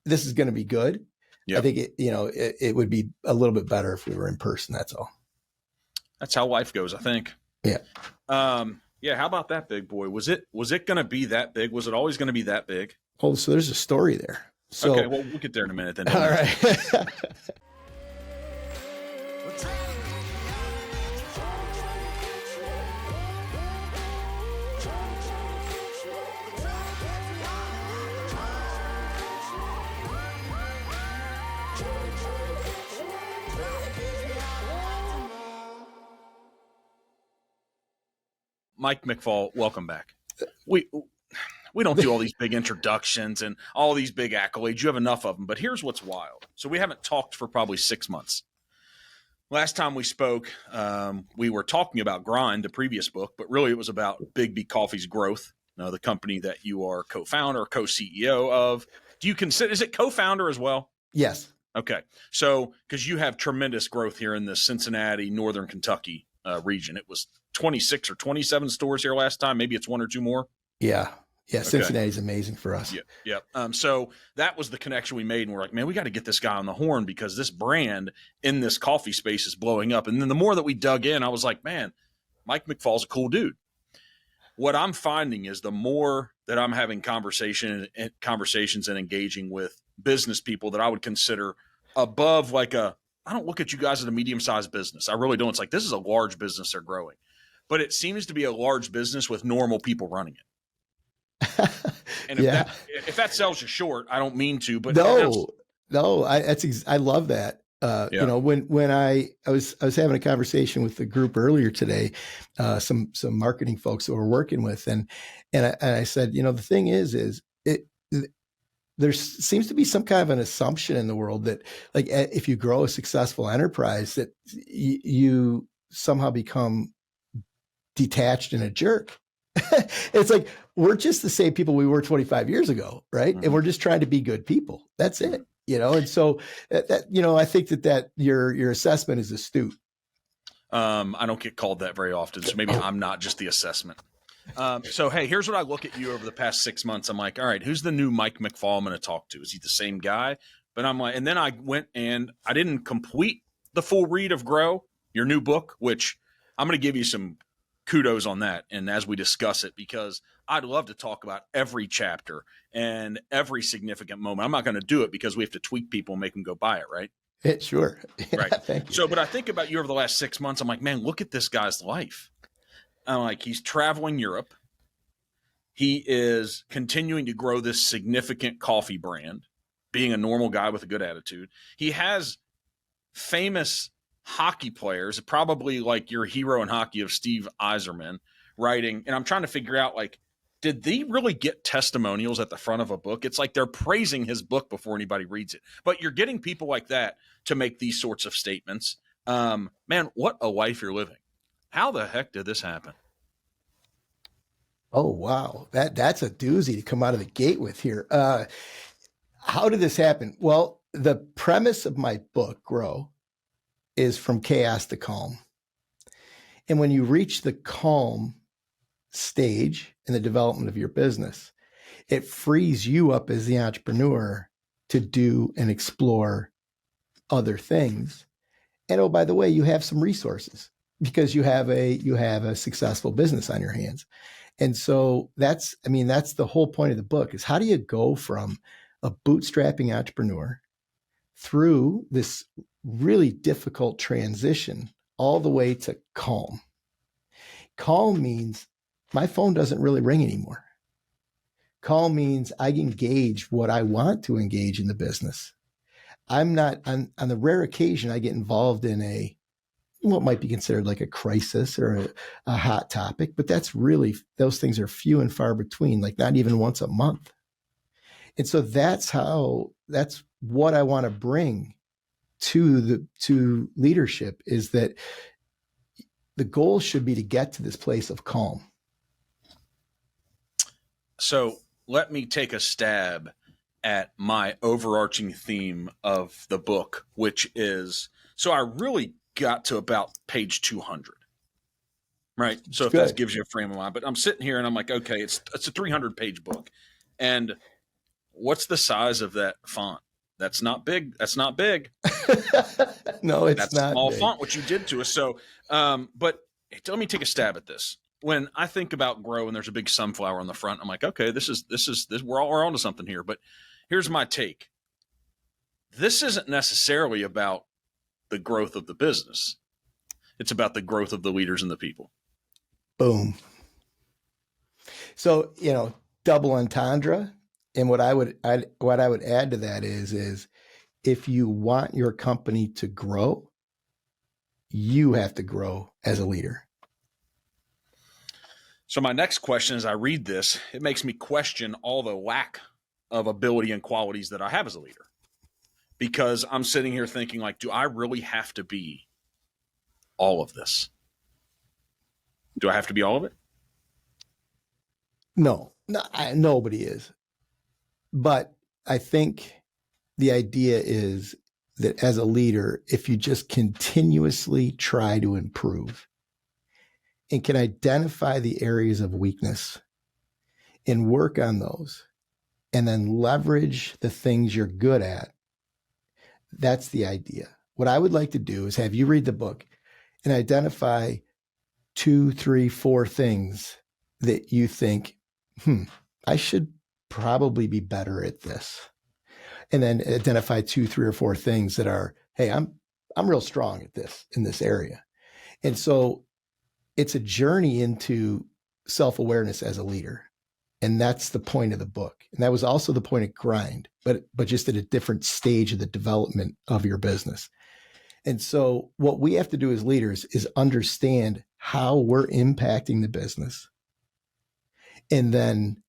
this is going to be good. Yep. I think it would be a little bit better if we were in person. That's all. That's how life goes, I think. Yeah. Yeah. How about that, big boy? Was it going to be that big? Was it always going to be that big? Oh, so there's a story there. So, okay. Well, we'll get there in a minute then. All right. Mike McFall, welcome back. We don't do all these big introductions and all these big accolades. You have enough of them. But here's what's wild. So we haven't talked for probably 6 months. Last time we spoke, we were talking about Grind, the previous book, but really it was about Biggby Coffee's growth, the company that you are co-founder, co-CEO of. Do you consider, is it co-founder as well? Yes. Okay. So, because you have tremendous growth here in the Cincinnati, Northern Kentucky region. It was 26 or 27 stores here last time. Maybe it's 1 or 2 more. Yeah. Yeah. Okay. Cincinnati's amazing for us. Yeah. So that was the connection we made. And we're like, man, we got to get this guy on the horn because this brand in this coffee space is blowing up. And then the more that we dug in, I was like, man, Mike McFall's a cool dude. What I'm finding is the more that I'm having conversations and engaging with business people that I would consider above I don't look at you guys as a medium-sized business. I really don't. It's like, this is a large business they're growing. But it seems to be a large business with normal people running it. And if that sells you short, I don't mean to, but I love that. When I was having a conversation with the group earlier today, some marketing folks that we're working with, and I said, the thing is there seems to be some kind of an assumption in the world that if you grow a successful enterprise that you somehow become detached and a jerk. It's like, we're just the same people we were 25 years ago. Right. Mm-hmm. And we're just trying to be good people. That's it. And so I think that your assessment is astute. I don't get called that very often. So maybe I'm not just the assessment. So, hey, here's what I look at you over the past 6 months. I'm like, all right, who's the new Mike McFall I'm going to talk to? Is he the same guy? But I'm like, and then I went and I didn't complete the full read of Grow, your new book, which I'm going to give you some kudos on that. And as we discuss it, because I'd love to talk about every chapter and every significant moment. I'm not going to do it because we have to tweak people and make them go buy it. Right. Yeah, sure. Right. Thank you. So, but I think about you over the last 6 months. I'm like, man, look at this guy's life. I'm like, he's traveling Europe. He is continuing to grow this significant coffee brand, being a normal guy with a good attitude. He has famous hockey players, probably like your hero in hockey of Steve Yzerman, writing. And I'm trying to figure out, did they really get testimonials at the front of a book? It's like they're praising his book before anybody reads it. But you're getting people like that to make these sorts of statements. Man, what a life you're living. How the heck did this happen? Oh, wow. That's a doozy to come out of the gate with here. How did this happen? Well, the premise of my book, Grow, is from chaos to calm. And when you reach the calm stage in the development of your business, it frees you up as the entrepreneur to do and explore other things. And oh, by the way, you have some resources because you have a successful business on your hands. And so that's the whole point of the book is how do you go from a bootstrapping entrepreneur through this really difficult transition all the way to calm. Calm means my phone doesn't really ring anymore. Calm means I engage what I want to engage in the business. I'm not on the rare occasion I get involved in what might be considered like a crisis or a hot topic, but those things are few and far between, like not even once a month. And so that's what I want to bring to leadership is that the goal should be to get to this place of calm. So let me take a stab at my overarching theme of the book, which is, so I really got to about page 200, right? So if that gives you a frame of mind, but I'm sitting here and I'm like, okay, it's a 300-page book. And what's the size of that font? That's not big. That's not big. No, it's That's not small big. font, what you did to us. So, but let me take a stab at this. When I think about grow and there's a big sunflower on the front, I'm like, okay, this is we're onto something here. But here's my take. This isn't necessarily about the growth of the business. It's about the growth of the leaders and the people. Boom. So, double entendre. And what I would add to that is if you want your company to grow, you have to grow as a leader. So my next question, as I read this, it makes me question all the lack of ability and qualities that I have as a leader. Because I'm sitting here thinking, like, do I really have to be all of this? Do I have to be all of it? No, nobody is. But I think the idea is that as a leader, if you just continuously try to improve and can identify the areas of weakness and work on those and then leverage the things you're good at, that's the idea. What I would like to do is have you read the book and identify 2, 3, 4 things that you think, I should probably be better at this. And then identify 2, 3, or 4 things that are, hey, I'm real strong at this in this area. And so it's a journey into self-awareness as a leader. And that's the point of the book. And that was also the point of Grind, but just at a different stage of the development of your business. And so what we have to do as leaders is understand how we're impacting the business and then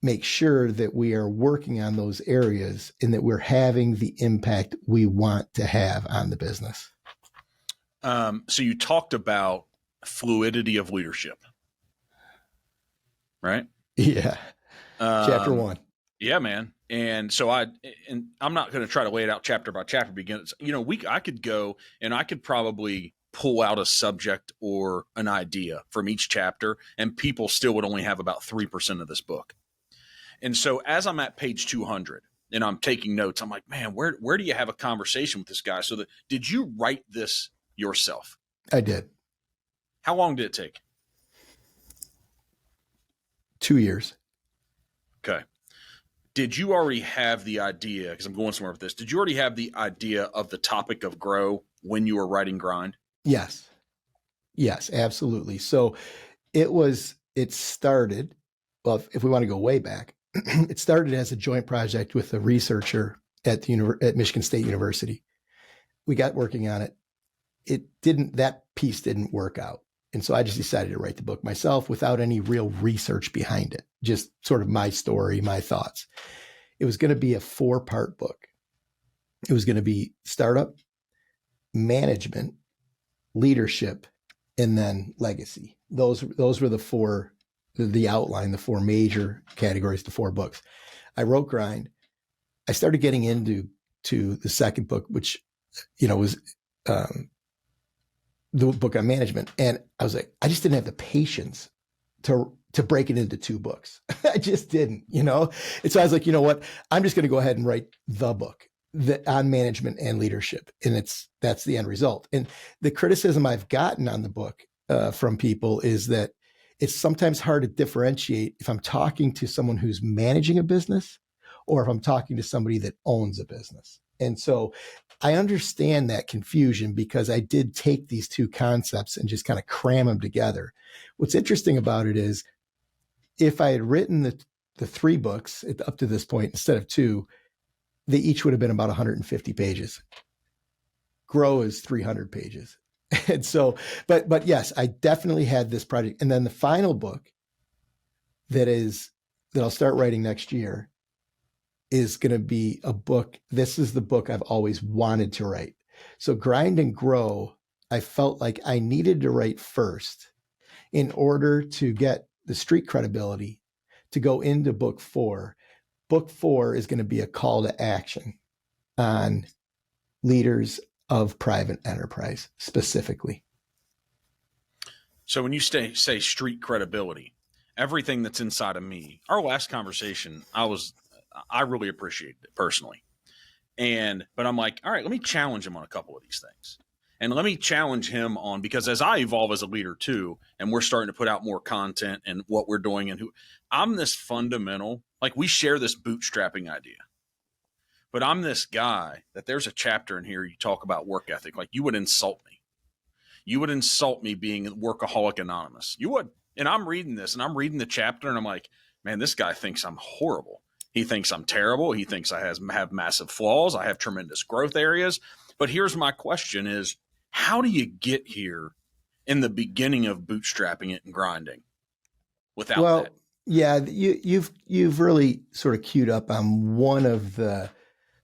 make sure that we are working on those areas and that we're having the impact we want to have on the business. So you talked about fluidity of leadership, right? Yeah. Chapter 1. Yeah, man. And so I'm not going to try to lay it out chapter by chapter. I could go and I could probably pull out a subject or an idea from each chapter, and people still would only have about 3% of this book. And so as I'm at page 200 and I'm taking notes, I'm like, man, where do you have a conversation with this guy? So did you write this yourself? I did. How long did it take? 2 years. Okay. Did you already have the idea, because I'm going somewhere with this, did you already have the idea of the topic of grow when you were writing Grind? Yes. Yes, absolutely. So it started, well, if we want to go way back, it started as a joint project with a researcher at Michigan State University. We got working on it. That piece didn't work out. And so I just decided to write the book myself without any real research behind it, just sort of my story, my thoughts. It was going to be a 4-part book. It was going to be startup, management, leadership, and then legacy. Those were the outline, the 4 major categories, the 4 books. I wrote Grind. I started getting into the second book, which, was the book on management. And I was like, I just didn't have the patience to break it into 2 books. I just didn't, And so I was like, you know what? I'm just going to go ahead and write the book on management and leadership. And that's the end result. And the criticism I've gotten on the book from people is that it's sometimes hard to differentiate if I'm talking to someone who's managing a business or if I'm talking to somebody that owns a business. And so I understand that confusion because I did take these 2 concepts and just kind of cram them together. What's interesting about it is if I had written the 3 books up to this point instead of 2, they each would have been about 150 pages. Grow is 300 pages. And so, but yes, I definitely had this project. And then the final book that I'll start writing next year is going to be a book. This is the book I've always wanted to write. So Grind and Grow, I felt like I needed to write first in order to get the street credibility to go into book 4. Book 4 is going to be a call to action on leaders of private enterprise specifically. So when you say street credibility, everything that's inside of me, our last conversation, I was I really appreciated it personally. But I'm like, all right, let me challenge him on a couple of these things. And let me challenge him on, because as I evolve as a leader too, and we're starting to put out more content and what we're doing and I'm this fundamental, like we share this bootstrapping idea, but I'm this guy that there's a chapter in here. You talk about work ethic. Like you would insult me. You would insult me being Workaholic Anonymous. You would. And I'm reading this and I'm reading the chapter and I'm like, man, this guy thinks I'm horrible. He thinks I'm terrible. He thinks I have massive flaws. I have tremendous growth areas. But here's my question is, how do you get here in the beginning of bootstrapping it and grinding without that? Yeah, you've really sort of queued up on one of the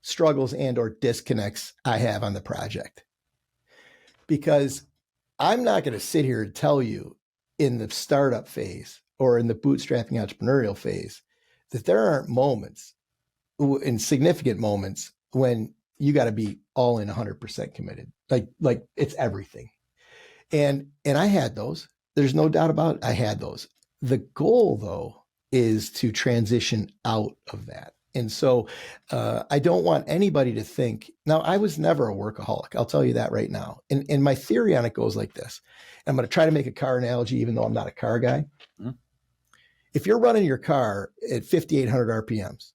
struggles and or disconnects I have on the project. Because I'm not going to sit here and tell you in the startup phase or in the bootstrapping entrepreneurial phase that there aren't moments, in significant moments, when you got to be all in 100% committed. Like it's everything. And I had those. There's no doubt about it. I had those. The goal, though, is to transition out of that. And so I don't want anybody to think, now I was never a workaholic. I'll tell you that right now. And my theory on it goes like this. I'm going to try to make a car analogy, even though I'm not a car guy. Mm-hmm. If you're running your car at 5,800 RPMs,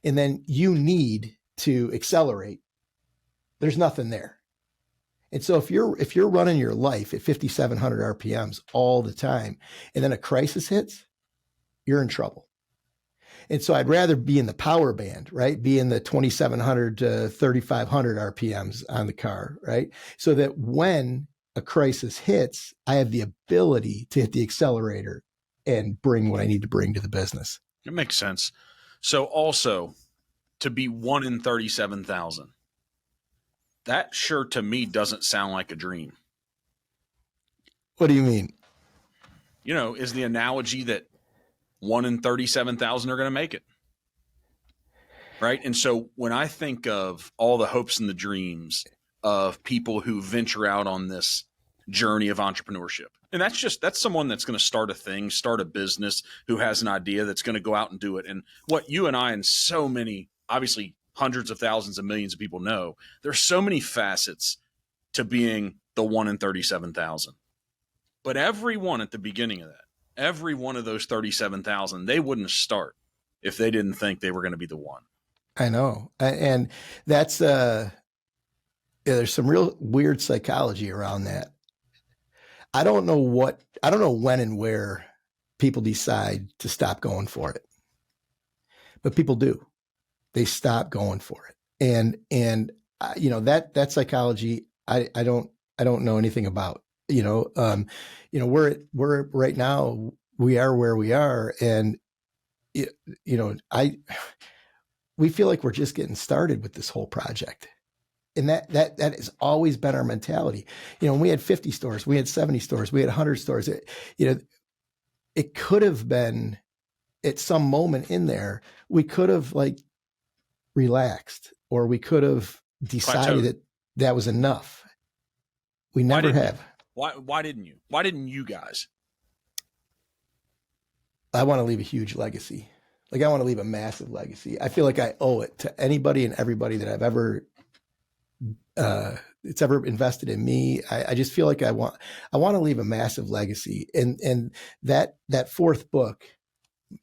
and then you need to accelerate, there's nothing there. And so if you're running your life at 5,700 RPMs all the time, and then a crisis hits, you're in trouble. And so I'd rather be in the power band, right? Be in the 2,700 to 3,500 RPMs on the car, right? So that when a crisis hits, I have the ability to hit the accelerator and bring what I need to bring to the business. It makes sense. So also, to be 1 in 37,000, that sure to me doesn't sound like a dream. What do you mean? You know, is the analogy that 1 in 37,000 are going to make it. Right. And so when I think of all the hopes and the dreams of people who venture out on this journey of entrepreneurship, and that's someone that's going to start a thing, start a business, who has an idea that's going to go out and do it. And what you and I and so many, obviously hundreds of thousands of millions of people know, there's so many facets to being the 1 in 37,000. But everyone at the beginning of that, every one of those 37,000, they wouldn't start if they didn't think they were going to be the one. I know. And that's, there's some real weird psychology around that. I don't know when and where people decide to stop going for it, but people do. They stop going for it. And you know, that psychology, I don't know anything about. We're right now, we are where we are, and we feel like we're just getting started with this whole project, and that has always been our mentality. When we had 50 stores, we had 70 stores, we had 100 stores. It could have been at some moment in there, we could have like relaxed, or we could have decided that was enough. We never have. Why didn't you? Why didn't you guys? I want to leave a huge legacy. Like, I want to leave a massive legacy. I feel like I owe it to anybody and everybody that I've ever, it's ever invested in me. I just feel like I want to leave a massive legacy. And that fourth book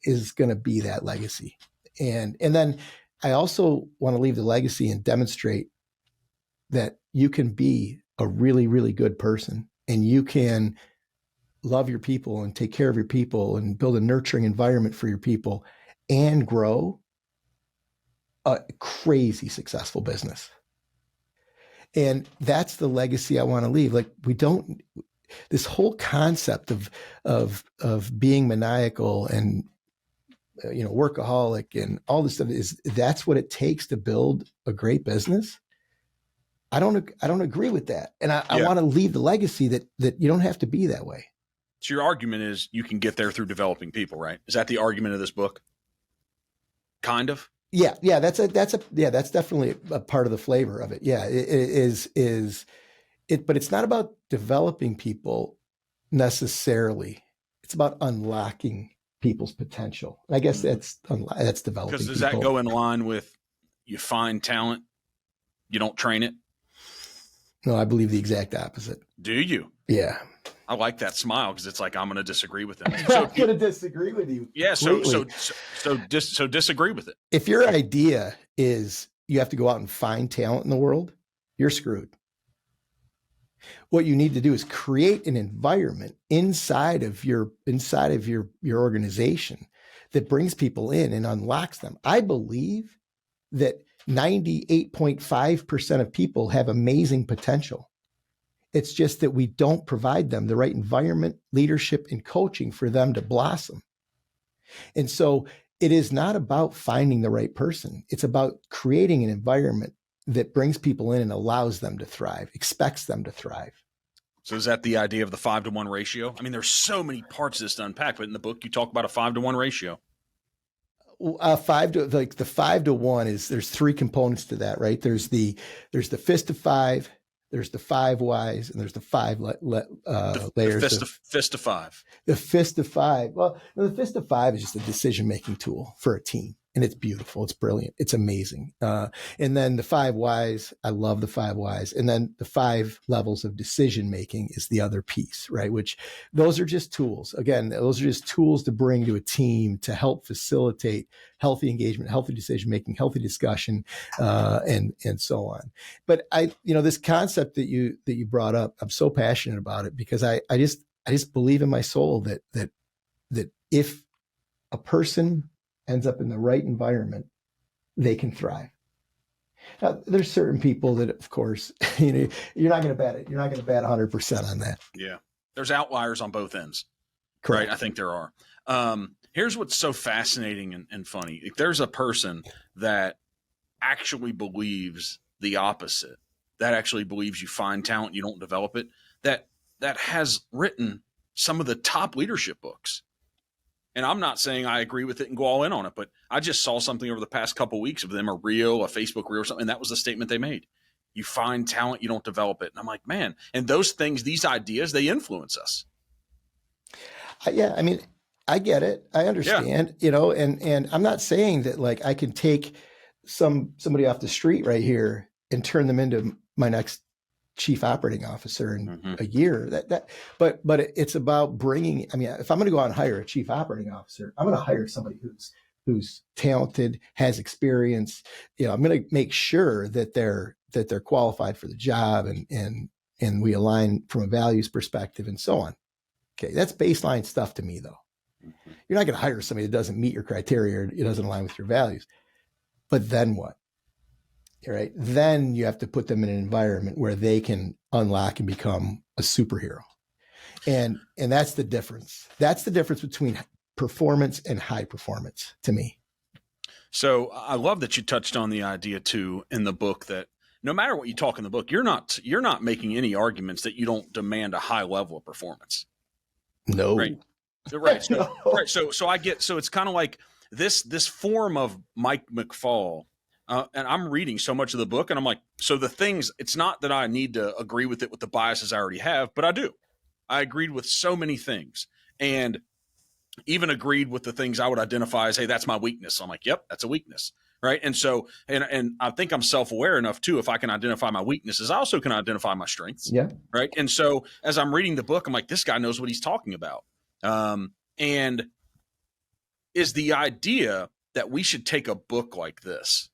is going to be that legacy. And then I also want to leave the legacy and demonstrate that you can be a really, really good person, and you can love your people and take care of your people and build a nurturing environment for your people and grow a crazy successful business. And that's the legacy I want to leave. Like, this whole concept of being maniacal and, workaholic and all this stuff, that's what it takes to build a great business. I don't agree with that. And I want to leave the legacy that you don't have to be that way. So your argument is you can get there through developing people, right? Is that the argument of this book? Kind of? Yeah. That's definitely a part of the flavor of it. Yeah. It is, but it's not about developing people necessarily. It's about unlocking people's potential. I guess that's developing. Because does that go in line with you find talent, you don't train it? No, I believe the exact opposite. Do you? Yeah. I like that smile because it's like I'm going to disagree with him. So, I'm going to disagree with you. Yeah. So disagree with it. If your idea is you have to go out and find talent in the world, you're screwed. What you need to do is create an environment inside of your organization that brings people in and unlocks them. I believe that 98.5% of people have amazing potential. It's just that we don't provide them the right environment, leadership, and coaching for them to blossom. And so it is not about finding the right person. It's about creating an environment that brings people in and allows them to thrive, expects them to thrive. So is that the idea of the 5-to-1 ratio? I mean, there's so many parts of this to unpack, but in the book you talk about a 5-to-1 ratio. The 5-to-1 is, there's three components to that, right? There's the fist of five, there's the 5 whys, and there's the 5 layers. The fist of five. The fist of five. Well, the fist of five is just a decision-making tool for a team. And it's beautiful. It's brilliant. It's amazing. And then the 5 whys, I love the 5 whys. And then the 5 levels of decision making is the other piece, right? Which those are just tools. Again, those are just tools to bring to a team to help facilitate healthy engagement, healthy decision making, healthy discussion, and so on. But this concept that you brought up, I'm so passionate about it because I just believe in my soul that if a person ends up in the right environment, they can thrive. Now, there's certain people that, of course, you're not going to bet it. You're not going to bet 100% on that. Yeah. There's outliers on both ends. Correct. Right? I think there are. Here's what's so fascinating and funny. If there's a person that actually believes the opposite, that actually believes you find talent, you don't develop it, that has written some of the top leadership books. And I'm not saying I agree with it and go all in on it, but I just saw something over the past couple of weeks of them, a Facebook reel or something, and that was the statement they made. You find talent, you don't develop it. And I'm like, man, and those things, these ideas, they influence us. Yeah, I mean, I get it. I understand, and I'm not saying that like I can take somebody off the street right here and turn them into my next chief operating officer in a year. But it's about bringing. I mean, if I'm going to go out and hire a chief operating officer, I'm going to hire somebody who's talented, has experience. I'm going to make sure that they're qualified for the job, and we align from a values perspective and so on. Okay, that's baseline stuff to me, though. You're not going to hire somebody that doesn't meet your criteria or it doesn't align with your values. But then what? Right? Then you have to put them in an environment where they can unlock and become a superhero. And that's the difference. That's the difference between performance and high performance to me. So I love that you touched on the idea too in the book that no matter what you talk in the book, you're not making any arguments that you don't demand a high level of performance. No. Right. Right. So, No. Right. So I get, so it's kind of like this form of Mike McFall. And I'm reading so much of the book and I'm like, so the things, it's not that I need to agree with it with the biases I already have, but I do. I agreed with so many things and even agreed with the things I would identify as, hey, that's my weakness. So I'm like, yep, that's a weakness. Right. And so, and I think I'm self-aware enough too, if I can identify my weaknesses, I also can identify my strengths. Yeah. Right. And so as I'm reading the book, I'm like, this guy knows what he's talking about. And is the idea that we should take a book like this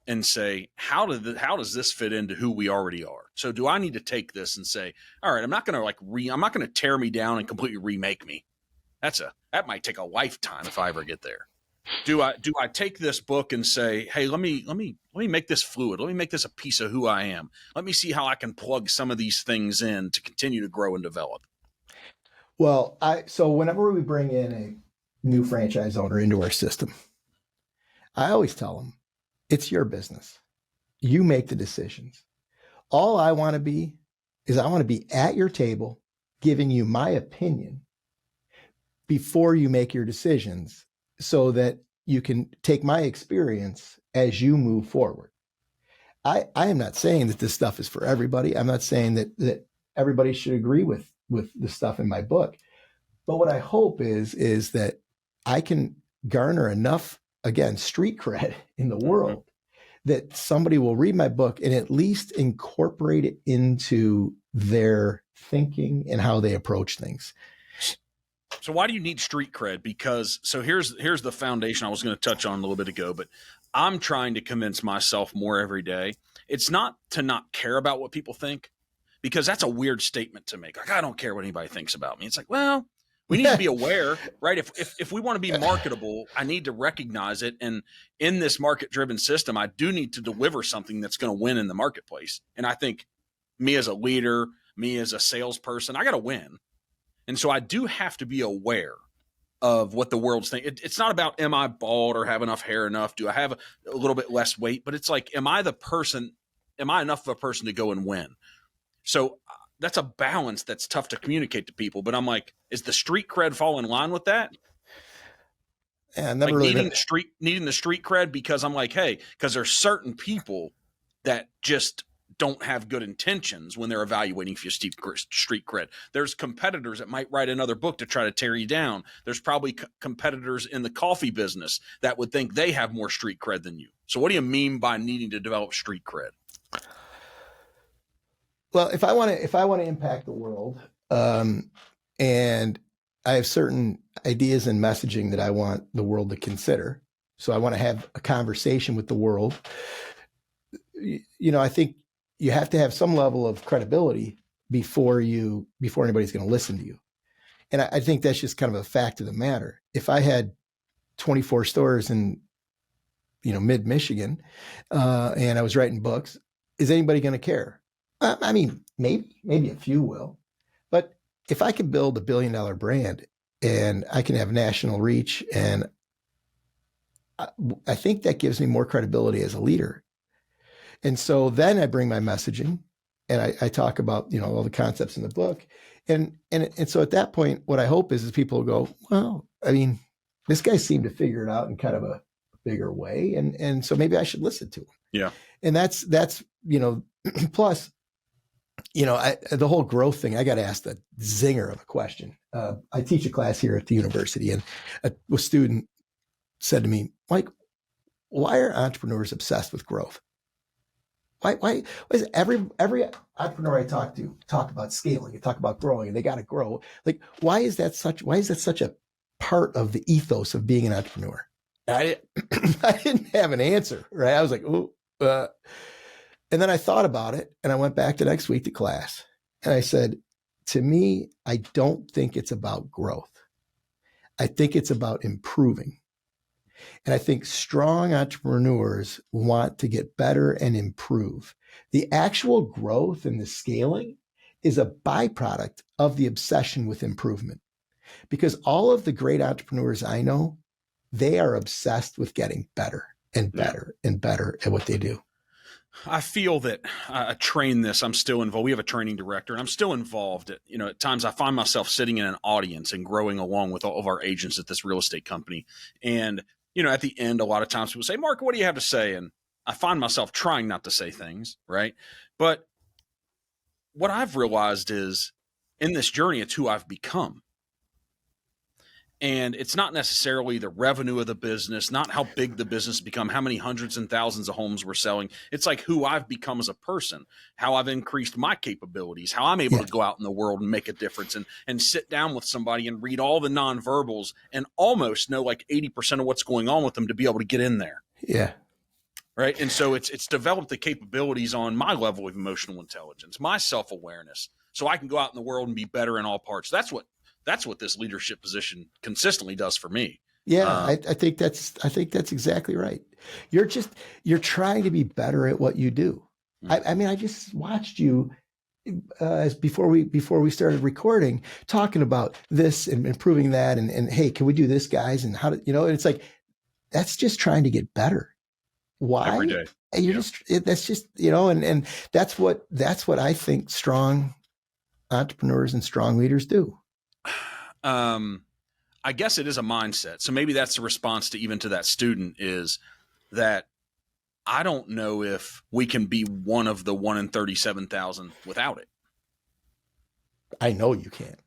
and say, how does this fit into who we already are? So do I need to take this and say, all right, I'm not going to tear me down and completely remake me. That might take a lifetime if I ever get there. Do I take this book and say, hey, let me make this fluid. Let me make this a piece of who I am. Let me see how I can plug some of these things in to continue to grow and develop. Well, so whenever we bring in a new franchise owner into our system, I always tell them, it's your business. You make the decisions. All I want to be is I want to be at your table giving you my opinion before you make your decisions so that you can take my experience as you move forward. I am not saying that this stuff is for everybody. I'm not saying that everybody should agree with the stuff in my book. But what I hope is that I can garner enough, again, street cred in the world that somebody will read my book and at least incorporate it into their thinking and how they approach things. So why do you need street cred? Because here's the foundation I was going to touch on a little bit ago, but I'm trying to convince myself more every day. It's not to not care about what people think, because that's a weird statement to make. Like, I don't care what anybody thinks about me. It's like, well, we need to be aware, right? If we want to be marketable, I need to recognize it. And in this market-driven system, I do need to deliver something that's going to win in the marketplace. And I think me as a leader, me as a salesperson, I got to win. And so I do have to be aware of what the world's thinking. It's not about, am I bald or have enough hair enough? Do I have a little bit less weight? But it's like, am I enough of a person to go and win? So that's a balance that's tough to communicate to people. But I'm like, is the street cred fall in line with that? And like needing the street cred, because I'm like, hey, because there's certain people that just don't have good intentions when they're evaluating for your street cred. There's competitors that might write another book to try to tear you down. There's probably competitors in the coffee business that would think they have more street cred than you. So what do you mean by needing to develop street cred? Well, if I want to impact the world, and I have certain ideas and messaging that I want the world to consider, so I want to have a conversation with the world. I think you have to have some level of credibility before anybody's going to listen to you. And I think that's just kind of a fact of the matter. If I had 24 stores in, mid Michigan, and I was writing books, is anybody going to care? I mean, maybe a few will, but if I can build $1 billion brand and I can have national reach, and I think that gives me more credibility as a leader. And so then I bring my messaging and I talk about, all the concepts in the book. And so at that point, what I hope is people go, well, I mean, this guy seemed to figure it out in kind of a bigger way. And so maybe I should listen to him. Yeah. And that's, plus, the whole growth thing, I got asked a zinger of a question. I teach a class here at the university, and a student said to me, Mike, why are entrepreneurs obsessed with growth? Why is every entrepreneur I talk about scaling and talk about growing, and they got to grow. Like, why is that such a part of the ethos of being an entrepreneur? I didn't have an answer, right? I was like, ooh, and then I thought about it, and I went back the next week to class, and I said, to me, I don't think it's about growth. I think it's about improving. And I think strong entrepreneurs want to get better and improve. The actual growth and the scaling is a byproduct of the obsession with improvement. Because all of the great entrepreneurs I know, they are obsessed with getting better and better and better at what they do. I feel that I train this. I'm still involved. We have a training director, and I'm still involved. At times I find myself sitting in an audience and growing along with all of our agents at this real estate company. And, at the end, a lot of times people say, Mark, what do you have to say? And I find myself trying not to say things, right? But what I've realized is in this journey, it's who I've become. And it's not necessarily the revenue of the business, not how big the business become, how many hundreds and thousands of homes we're selling. It's like who I've become as a person, how I've increased my capabilities, how I'm able to go out in the world and make a difference, and sit down with somebody and read all the nonverbals and almost know like 80% of what's going on with them to be able to get in there. Yeah. Right. And so it's developed the capabilities on my level of emotional intelligence, my self-awareness, so I can go out in the world and be better in all parts. That's what this leadership position consistently does for me. Yeah, I think that's exactly right. You're trying to be better at what you do. I mean, I just watched you as before we started recording, talking about this and improving that, and hey, can we do this, guys? And how to, it's like, that's just trying to get better. Why? Every day. And that's just, and that's what I think strong entrepreneurs and strong leaders do. I guess it is a mindset. So maybe that's the response to that student, is that I don't know if we can be one of the 1 in 37,000 without it. I know you can't.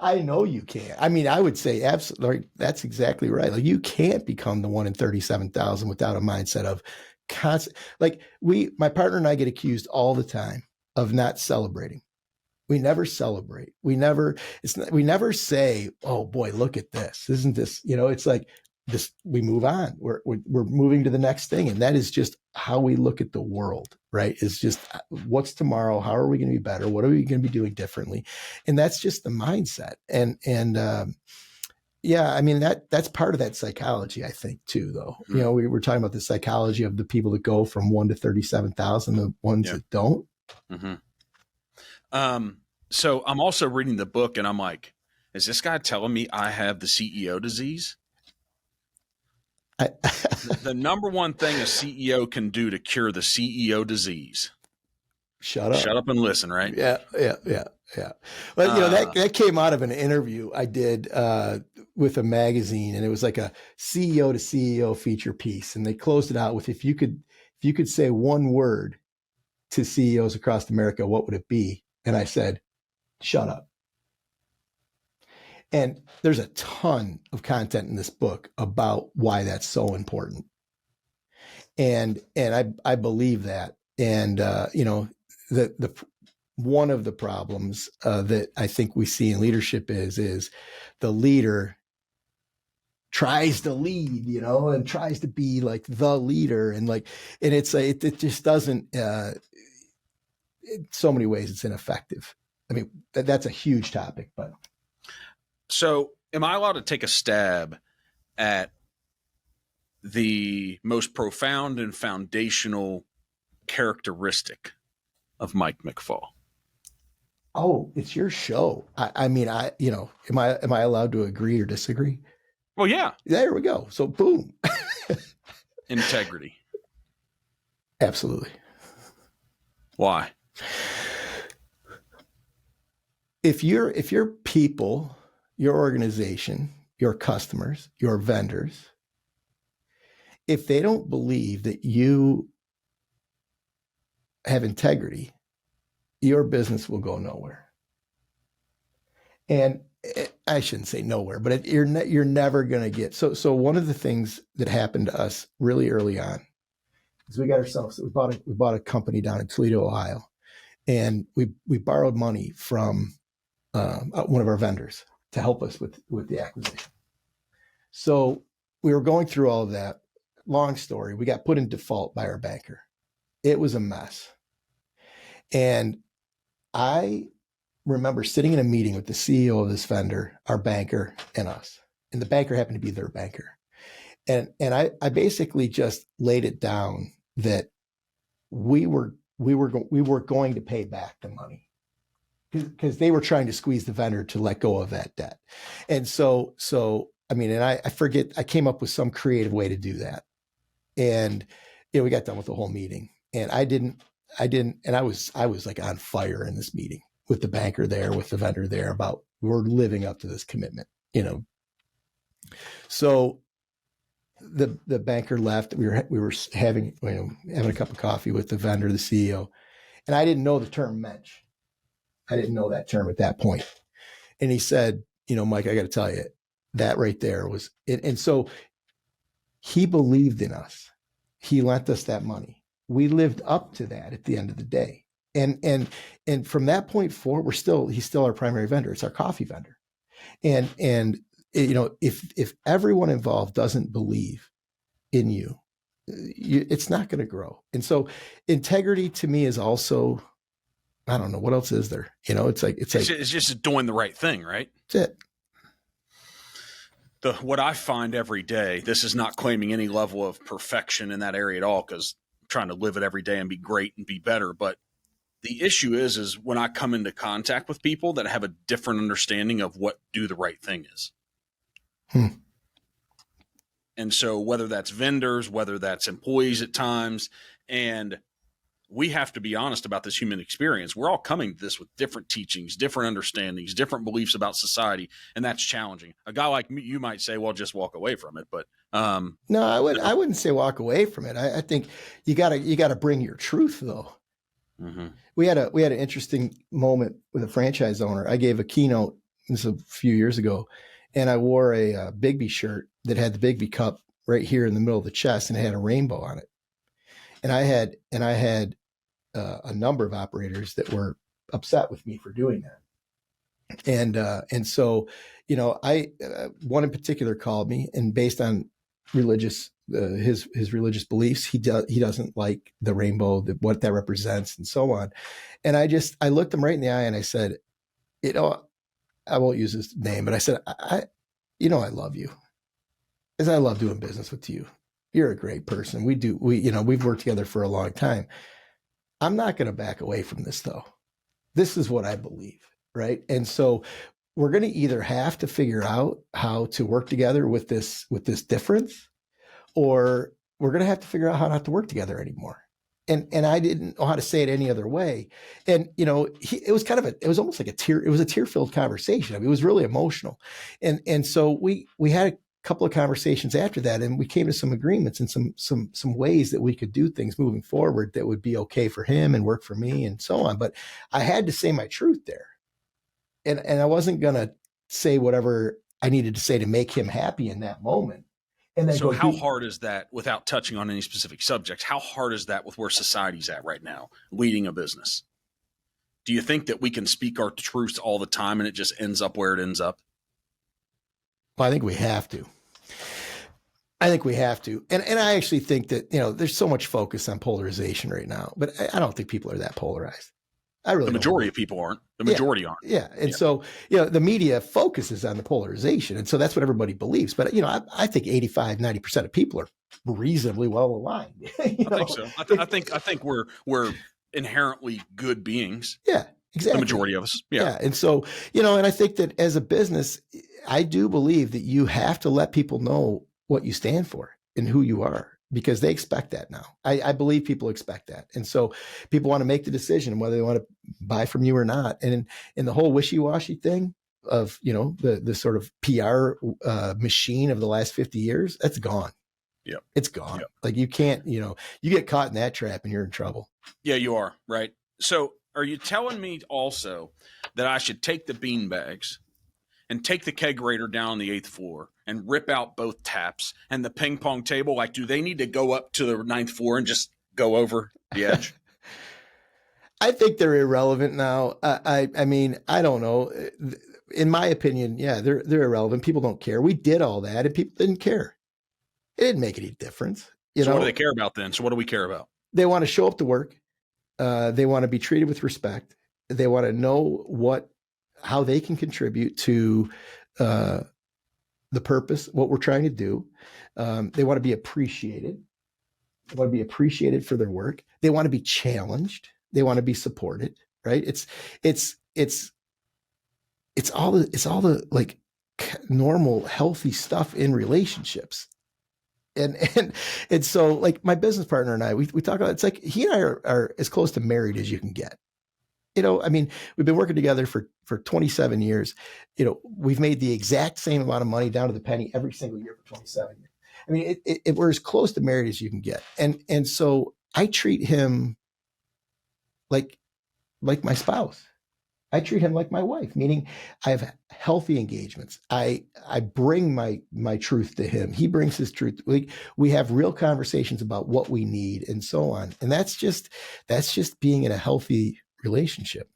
I know you can't. I mean, I would say absolutely. That's exactly right. Like you can't become the one in 37,000 without a mindset of constant. Like my partner and I get accused all the time of not celebrating. We never celebrate. We never say, oh boy, look at this. Isn't this, it's like this, we move on. We're moving to the next thing. And that is just how we look at the world, right? It's just what's tomorrow? How are we going to be better? What are we going to be doing differently? And that's just the mindset. Yeah, I mean, that's part of that psychology, I think, too, though. Mm-hmm. We were talking about the psychology of the people that go from 1 to 37,000, the ones that don't. Mm-hmm. So I'm also reading the book and I'm like, is this guy telling me I have the CEO disease? The number one thing a CEO can do to cure the CEO disease. Shut up and listen, right? Yeah. Well, that came out of an interview I did with a magazine, and it was like a CEO to CEO feature piece, and they closed it out with if you could say one word to CEOs across America, what would it be? And I said, shut up. And there's a ton of content in this book about why that's so important. And I believe that. And the one of the problems that I think we see in leadership is the leader tries to lead, and tries to be like the leader, and it just doesn't. In so many ways, it's ineffective. I mean, that's a huge topic, but. So am I allowed to take a stab at the most profound and foundational characteristic of Mike McFall? Oh, it's your show. I mean, am I allowed to agree or disagree? Well, yeah. There we go. So boom. Integrity. Absolutely. Why? If your people, your organization, your customers, your vendors, if they don't believe that you have integrity, your business will go nowhere. And I shouldn't say nowhere, but you're never going to get. So one of the things that happened to us really early on is we bought a company down in Toledo, Ohio, and we borrowed money from one of our vendors to help us with the acquisition. So we were going through all of that. Long story, we got put in default by our banker. It was a mess. And I remember sitting in a meeting with the CEO of this vendor, our banker, and us. And the banker happened to be their banker. And I basically just laid it down that we were going to pay back the money because they were trying to squeeze the vendor to let go of that debt. And so I mean, and I forget, I came up with some creative way to do that. And we got done with the whole meeting, and I didn't, and I was like on fire in this meeting with the banker there, with the vendor there, about we're living up to this commitment, So the banker left. We were having a cup of coffee with the vendor, the CEO, and I didn't know the term mensch. I didn't know that term at that point. And he said, Mike, I got to tell you, that right there was it. And so he believed in us. He lent us that money. We lived up to that at the end of the day. And from that point forward, he's still our primary vendor. It's our coffee vendor. And if everyone involved doesn't believe in you, it's not going to grow. And so integrity to me is also, I don't know, what else is there? It's just doing the right thing, right? That's it. What I find every day, this is not claiming any level of perfection in that area at all, because I'm trying to live it every day and be great and be better. But the issue is when I come into contact with people that have a different understanding of what do the right thing is. And so whether that's vendors, whether that's employees at times, and we have to be honest about this human experience. We're all coming to this with different teachings, different understandings, different beliefs about society, and that's challenging. A guy like me, you might say, well, just walk away from it. But no, I wouldn't say walk away from it. I think you gotta bring your truth, though. Mm-hmm. We had an interesting moment with a franchise owner. I gave a keynote this is a few years ago, and I wore a Biggby shirt that had the Biggby cup right here in the middle of the chest, and it had a rainbow on it. And I had a number of operators that were upset with me for doing that. And so, I one in particular called me, and based on religious his religious beliefs, he doesn't like the rainbow, what that represents, and so on. And I looked him right in the eye and I said, I won't use his name, but I said, I love you. I said, I love doing business with you. You're a great person. We've worked together for a long time. I'm not going to back away from this though. This is what I believe. Right. And so we're going to either have to figure out how to work together with this difference, or we're going to have to figure out how not to work together anymore. And I didn't know how to say it any other way. And, it was almost like it was a tear-filled conversation. I mean, it was really emotional. And so we had a couple of conversations after that, and we came to some agreements and some ways that we could do things moving forward that would be okay for him and work for me and so on. But I had to say my truth there. And I wasn't going to say whatever I needed to say to make him happy in that moment. And then so how hard is that, without touching on any specific subjects, how hard is that with where society's at right now, leading a business? Do you think that we can speak our truths all the time and it just ends up where it ends up? Well, I think we have to. And I actually think that, there's so much focus on polarization right now, but I don't think people are that polarized. I really The majority of people aren't. The majority aren't. Yeah. And so, the media focuses on the polarization. And so that's what everybody believes. But, I think 85, 90% of people are reasonably well aligned. I think so. I think we're inherently good beings. Yeah, exactly. The majority of us. Yeah. And so, and I think that as a business, I do believe that you have to let people know what you stand for and who you are, because they expect that now. I believe people expect that. And so people want to make the decision whether they want to buy from you or not. And in the whole wishy-washy thing of, the sort of PR machine of the last 50 years, that's gone. Yeah. It's gone. Yep. Like you can't, you get caught in that trap and you're in trouble. Yeah, you are. Right. So are you telling me also that I should take the bean bags and take the kegerator down on the 8th floor and rip out both taps and the ping pong table? Like, do they need to go up to the 9th floor and just go over the edge? I think they're irrelevant now. I mean, I don't know. In my opinion, yeah, they're irrelevant. People don't care. We did all that and people didn't care. It didn't make any difference. So what do they care about then? So what do we care about? They want to show up to work. They want to be treated with respect. They want to know how they can contribute to the purpose, what we're trying to do. They want to be appreciated. They want to be appreciated for their work. They want to be challenged. They want to be supported. Right? It's all the like normal, healthy stuff in relationships. And so like my business partner and I, we talk about, it's like he and I are as close to married as you can get. I mean, we've been working together for 27 years. We've made the exact same amount of money down to the penny every single year for 27 years. I mean, we're as close to married as you can get. And so I treat him like my spouse. I treat him like my wife, meaning I have healthy engagements. I bring my truth to him. He brings his truth. We have real conversations about what we need and so on. And that's just being in a healthy relationship.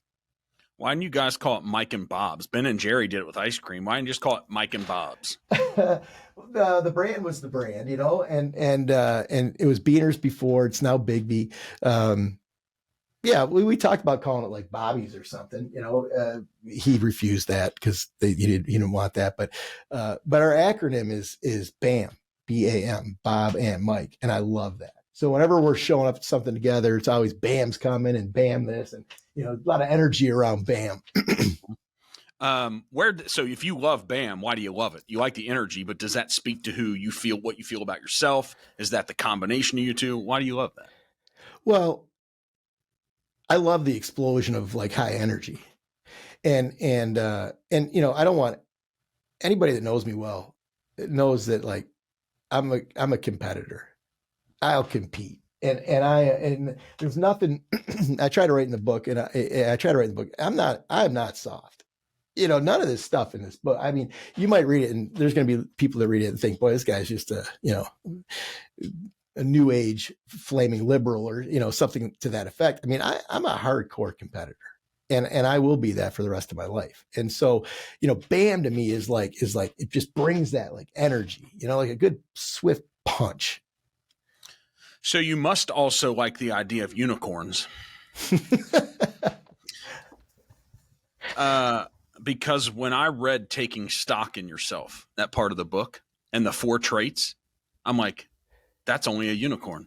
Why didn't you guys call it Mike and Bob's? Ben and Jerry did it with ice cream. Why didn't you just call it Mike and Bob's? The brand was the brand, and it was Beaners before. It's now Biggby. Yeah, we talked about calling it like Bobby's or something. He refused that because he didn't want that. But our acronym is BAM, BAM, Bob and Mike, and I love that. So whenever we're showing up something together, it's always BAM's coming and BAM this, and a lot of energy around BAM. So if you love BAM, why do you love it? You like the energy, but does that speak to what you feel about yourself? Is that the combination of you two? Why do you love that? Well, I love the explosion of like high energy, and I don't want anybody that knows me well knows that like I'm a competitor. I'll compete, and there's nothing. I try to write in the book, and I try to write in the book. I'm not soft. none of this stuff in this book. I mean, you might read it and there's going to be people that read it and think, boy, this guy's just a new age flaming liberal or, something to that effect. I mean, I'm a hardcore competitor and I will be that for the rest of my life. And so, BAM to me is like, it just brings that like energy, like a good swift punch. So you must also like the idea of unicorns. Because when I read Taking Stock in Yourself, that part of the book, and the 4 traits, I'm like, that's only a unicorn.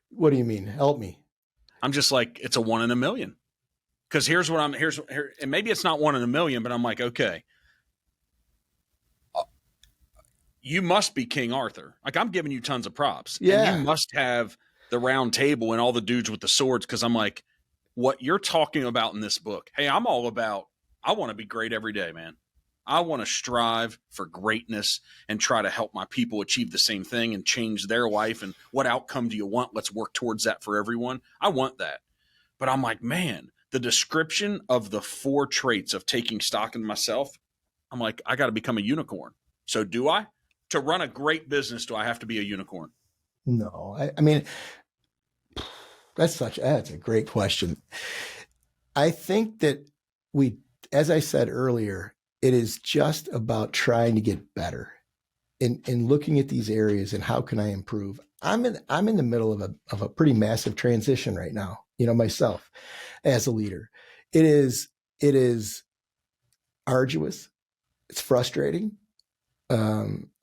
What do you mean? Help me. I'm just like, it's a 1 in a million. Because here's and maybe it's not 1 in a million, but I'm like, okay, you must be King Arthur. Like, I'm giving you tons of props. Yeah. And you must have the round table and all the dudes with the swords. Because I'm like, what you're talking about in this book, hey, I'm all about, I want to be great every day, man. I want to strive for greatness and try to help my people achieve the same thing and change their life. And what outcome do you want? Let's work towards that for everyone. I want that. But I'm like, man, the description of the 4 traits of taking stock in myself, I'm like, I got to become a unicorn. So do I? To run a great business, do I have to be a unicorn? No, I mean, that's a great question. I think that as I said earlier, it is just about trying to get better in looking at these areas and how can I improve. I'm in the middle of a pretty massive transition right now, myself as a leader. It is arduous. It's frustrating.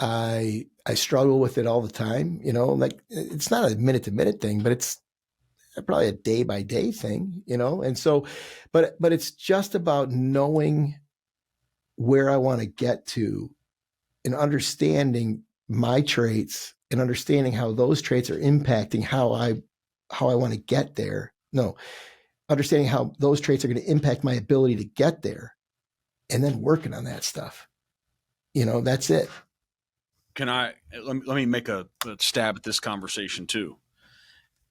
I struggle with it all the time, like it's not a minute to minute thing, but it's probably a day by day thing, And so, but it's just about knowing where I want to get to and understanding my traits and understanding how those traits are impacting how I want to get there. No, understanding how those traits are going to impact my ability to get there and then working on that stuff. That's it. Let me make a stab at this conversation too.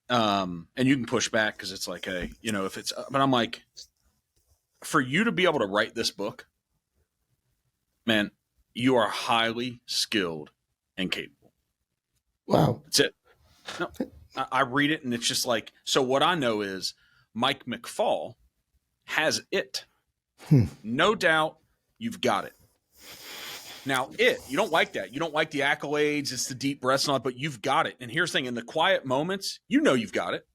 And you can push back because it's like, hey, if it's, but I'm like, for you to be able to write this book, man, you are highly skilled and capable. Wow. That's it. No, I read it and it's just like, so what I know is Mike McFall has it. No doubt you've got it. Now, you don't like that. You don't like the accolades. It's the deep breaths and all that, but you've got it. And here's the thing, in the quiet moments, you've got it.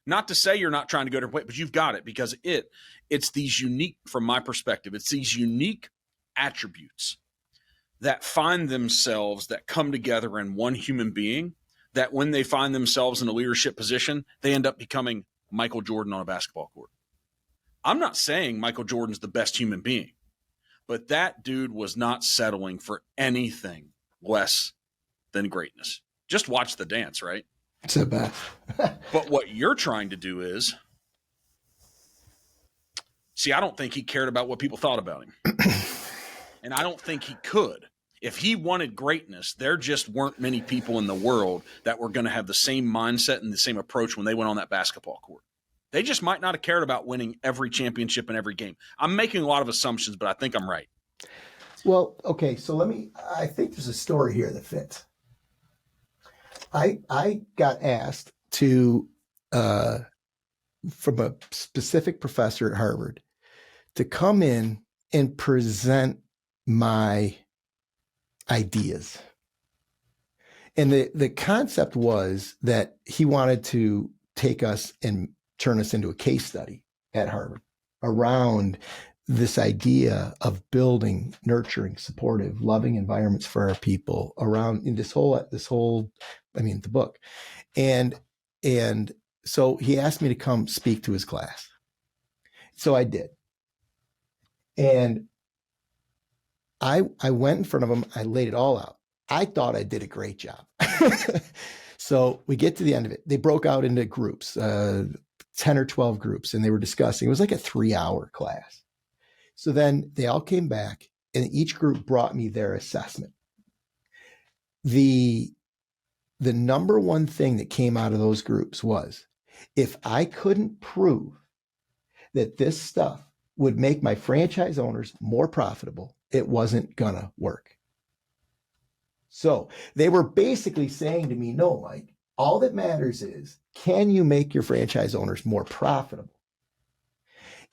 Not to say you're not trying to go to point, but you've got it because it's these unique, from my perspective, it's these unique attributes that find themselves, that come together in one human being, that when they find themselves in a leadership position, they end up becoming Michael Jordan on a basketball court. I'm not saying Michael Jordan's the best human being, but that dude was not settling for anything less than greatness. Just watch the dance, right? So bad. But what you're trying to do is, see, I don't think he cared about what people thought about him. And I don't think he could. If he wanted greatness, there just weren't many people in the world that were going to have the same mindset and the same approach when they went on that basketball court. They just might not have cared about winning every championship in every game. I'm making a lot of assumptions, but I think I'm right. Well, okay, so I think there's a story here that fits. I got asked to, from a specific professor at Harvard, to come in and present my ideas. And the concept was that he wanted to take us and turn us into a case study at Harvard around this idea of building, nurturing, supportive, loving environments for our people around in this whole, the book. And so he asked me to come speak to his class. So I did. And I went in front of him. I laid it all out. I thought I did a great job. So we get to the end of it. They broke out into groups, 10 or 12 groups, and they were discussing. It was like a 3-hour class. So then they all came back, and each group brought me their assessment. The number one thing that came out of those groups was, if I couldn't prove that this stuff would make my franchise owners more profitable, it wasn't gonna work. So they were basically saying to me, no, Mike, all that matters is, can you make your franchise owners more profitable?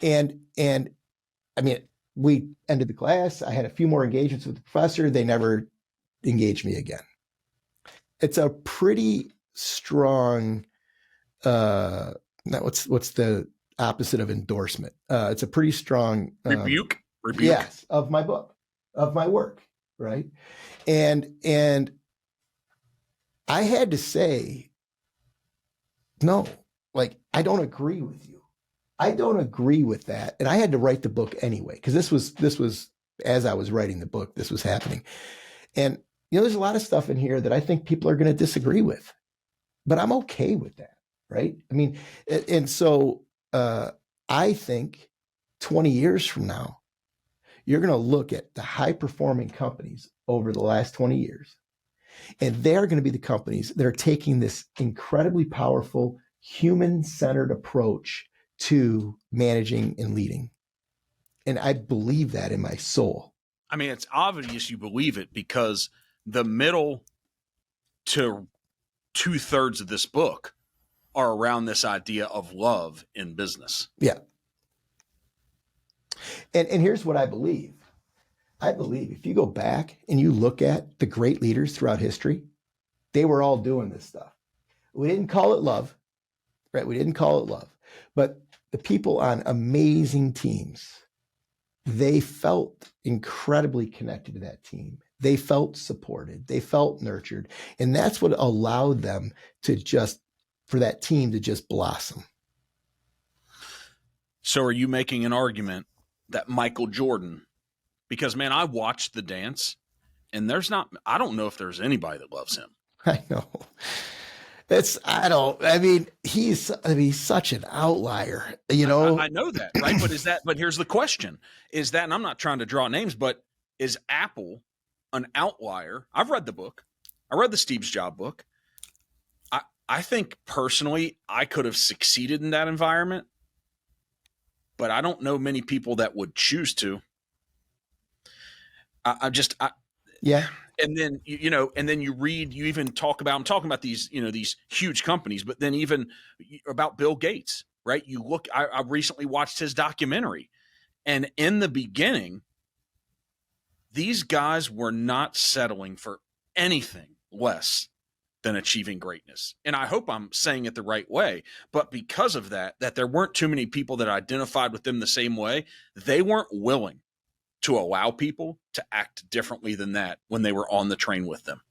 And I mean, we ended the class. I had a few more engagements with the professor. They never engaged me again. It's a pretty strong, what's the opposite of endorsement? It's a pretty strong rebuke. Yes, of my book, of my work, right? And I had to say, no, like, I don't agree with you. I don't agree with that. And I had to write the book anyway, because this was as I was writing the book, this was happening. And, there's a lot of stuff in here that I think people are going to disagree with, but I'm okay with that. Right. I mean, and so I think 20 years from now, you're going to look at the high performing companies over the last 20 years, and they're going to be the companies that are taking this incredibly powerful human-centered approach to managing and leading. And I believe that in my soul. I mean, it's obvious you believe it, because the middle to 2/3 of this book are around this idea of love in business. Yeah. And here's what I believe. I believe if you go back and you look at the great leaders throughout history, they were all doing this stuff. We didn't call it love, right? We didn't call it love. But the people on amazing teams, they felt incredibly connected to that team. They felt supported. They felt nurtured. And that's what allowed them to for that team to just blossom. So are you making an argument that Michael Jordan, because, man, I watched The Dance, and I don't know if there's anybody that loves him. I know. He's such an outlier, I know that, right? But here's the question. Is that, and I'm not trying to draw names, but is Apple an outlier? I've read the book. I read the Steve Jobs book. I think personally I could have succeeded in that environment, but I don't know many people that would choose to. Yeah. And then, and then you read, you even talk about, I'm talking about these, these huge companies, but then even about Bill Gates, right? You look, I recently watched his documentary, and in the beginning, these guys were not settling for anything less than achieving greatness. And I hope I'm saying it the right way, but because of that there weren't too many people that identified with them the same way, they weren't willing to allow people to act differently than that when they were on the train with them.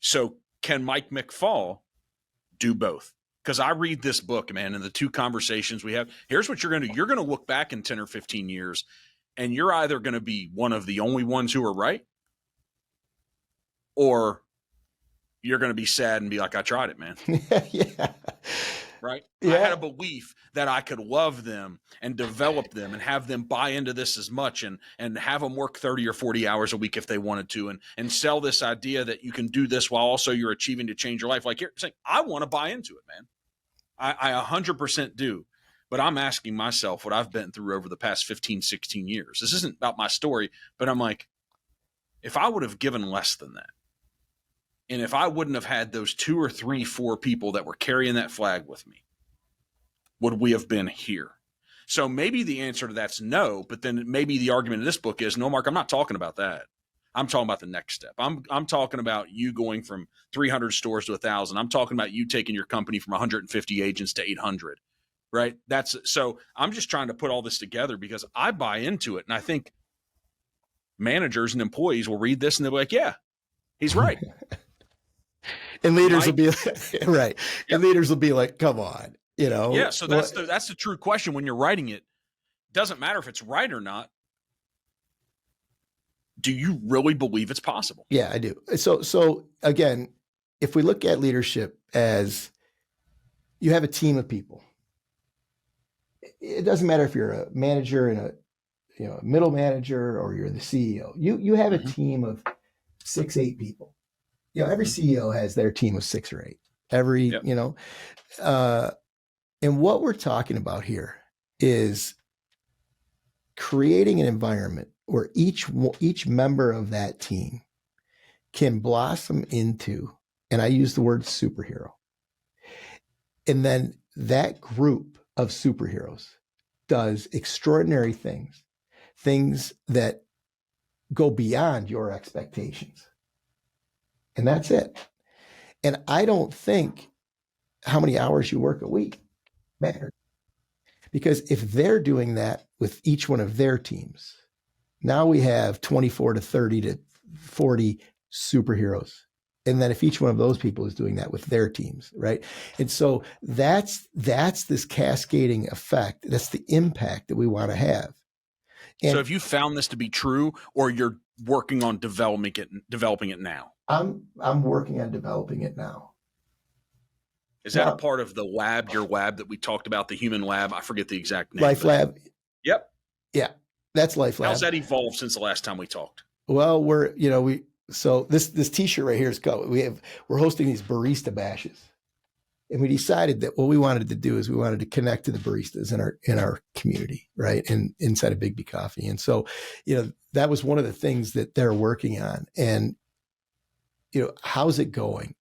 So can Mike McFall do both? Because I read this book, man, and the two conversations we have, here's what you're going to do. You're going to look back in 10 or 15 years, and you're either going to be one of the only ones who are right, or you're going to be sad and be like, I tried it, man. Yeah. Right? Yeah. I had a belief that I could love them and develop them and have them buy into this as much, and have them work 30 or 40 hours a week if they wanted to, and sell this idea that you can do this while also you're achieving to change your life. Like, you're saying, I want to buy into it, man. I 100% do. But I'm asking myself what I've been through over the past 15, 16 years. This isn't about my story, but I'm like, if I would have given less than that, and if I wouldn't have had those 2 or 3, 4 people that were carrying that flag with me, would we have been here? So maybe the answer to that's no, but then maybe the argument in this book is, no, Mark, I'm not talking about that. I'm talking about the next step. I'm talking about you going from 300 stores to 1,000. I'm talking about you taking your company from 150 agents to 800, right? So I'm just trying to put all this together because I buy into it. And I think managers and employees will read this and they'll be like, yeah, he's right. And leaders will be right. Yep. And leaders will be like, come on, Yeah. So that's the true question when you're writing it. Doesn't matter if it's right or not. Do you really believe it's possible? Yeah, I do. So again, if we look at leadership as you have a team of people, it doesn't matter if you're a manager and a middle manager or you're the CEO. You have a team of 6, 8 people. Every CEO has their team of 6 or 8. And what we're talking about here is creating an environment where each member of that team can blossom into, and I use the word superhero. And then that group of superheroes does extraordinary things that go beyond your expectations. And that's it. And I don't think how many hours you work a week matters. Because if they're doing that with each one of their teams, now we have 24 to 30 to 40 superheroes. And then if each one of those people is doing that with their teams, right? And so that's this cascading effect. That's the impact that we want to have. And so have you found this to be true, or you're working on developing it now? I'm working on developing it now. Is that a part of the lab, your lab that we talked about, the human lab? I forget the exact name. Life Lab. Yep. Yeah, that's Life Lab. How's that evolved since the last time we talked? Well, so this T-shirt right here is called. We're hosting these barista bashes, and we decided that what we wanted to do is we wanted to connect to the baristas in our community, right, and inside of Biggby Coffee. And so, that was one of the things that they're working on. And how's it going?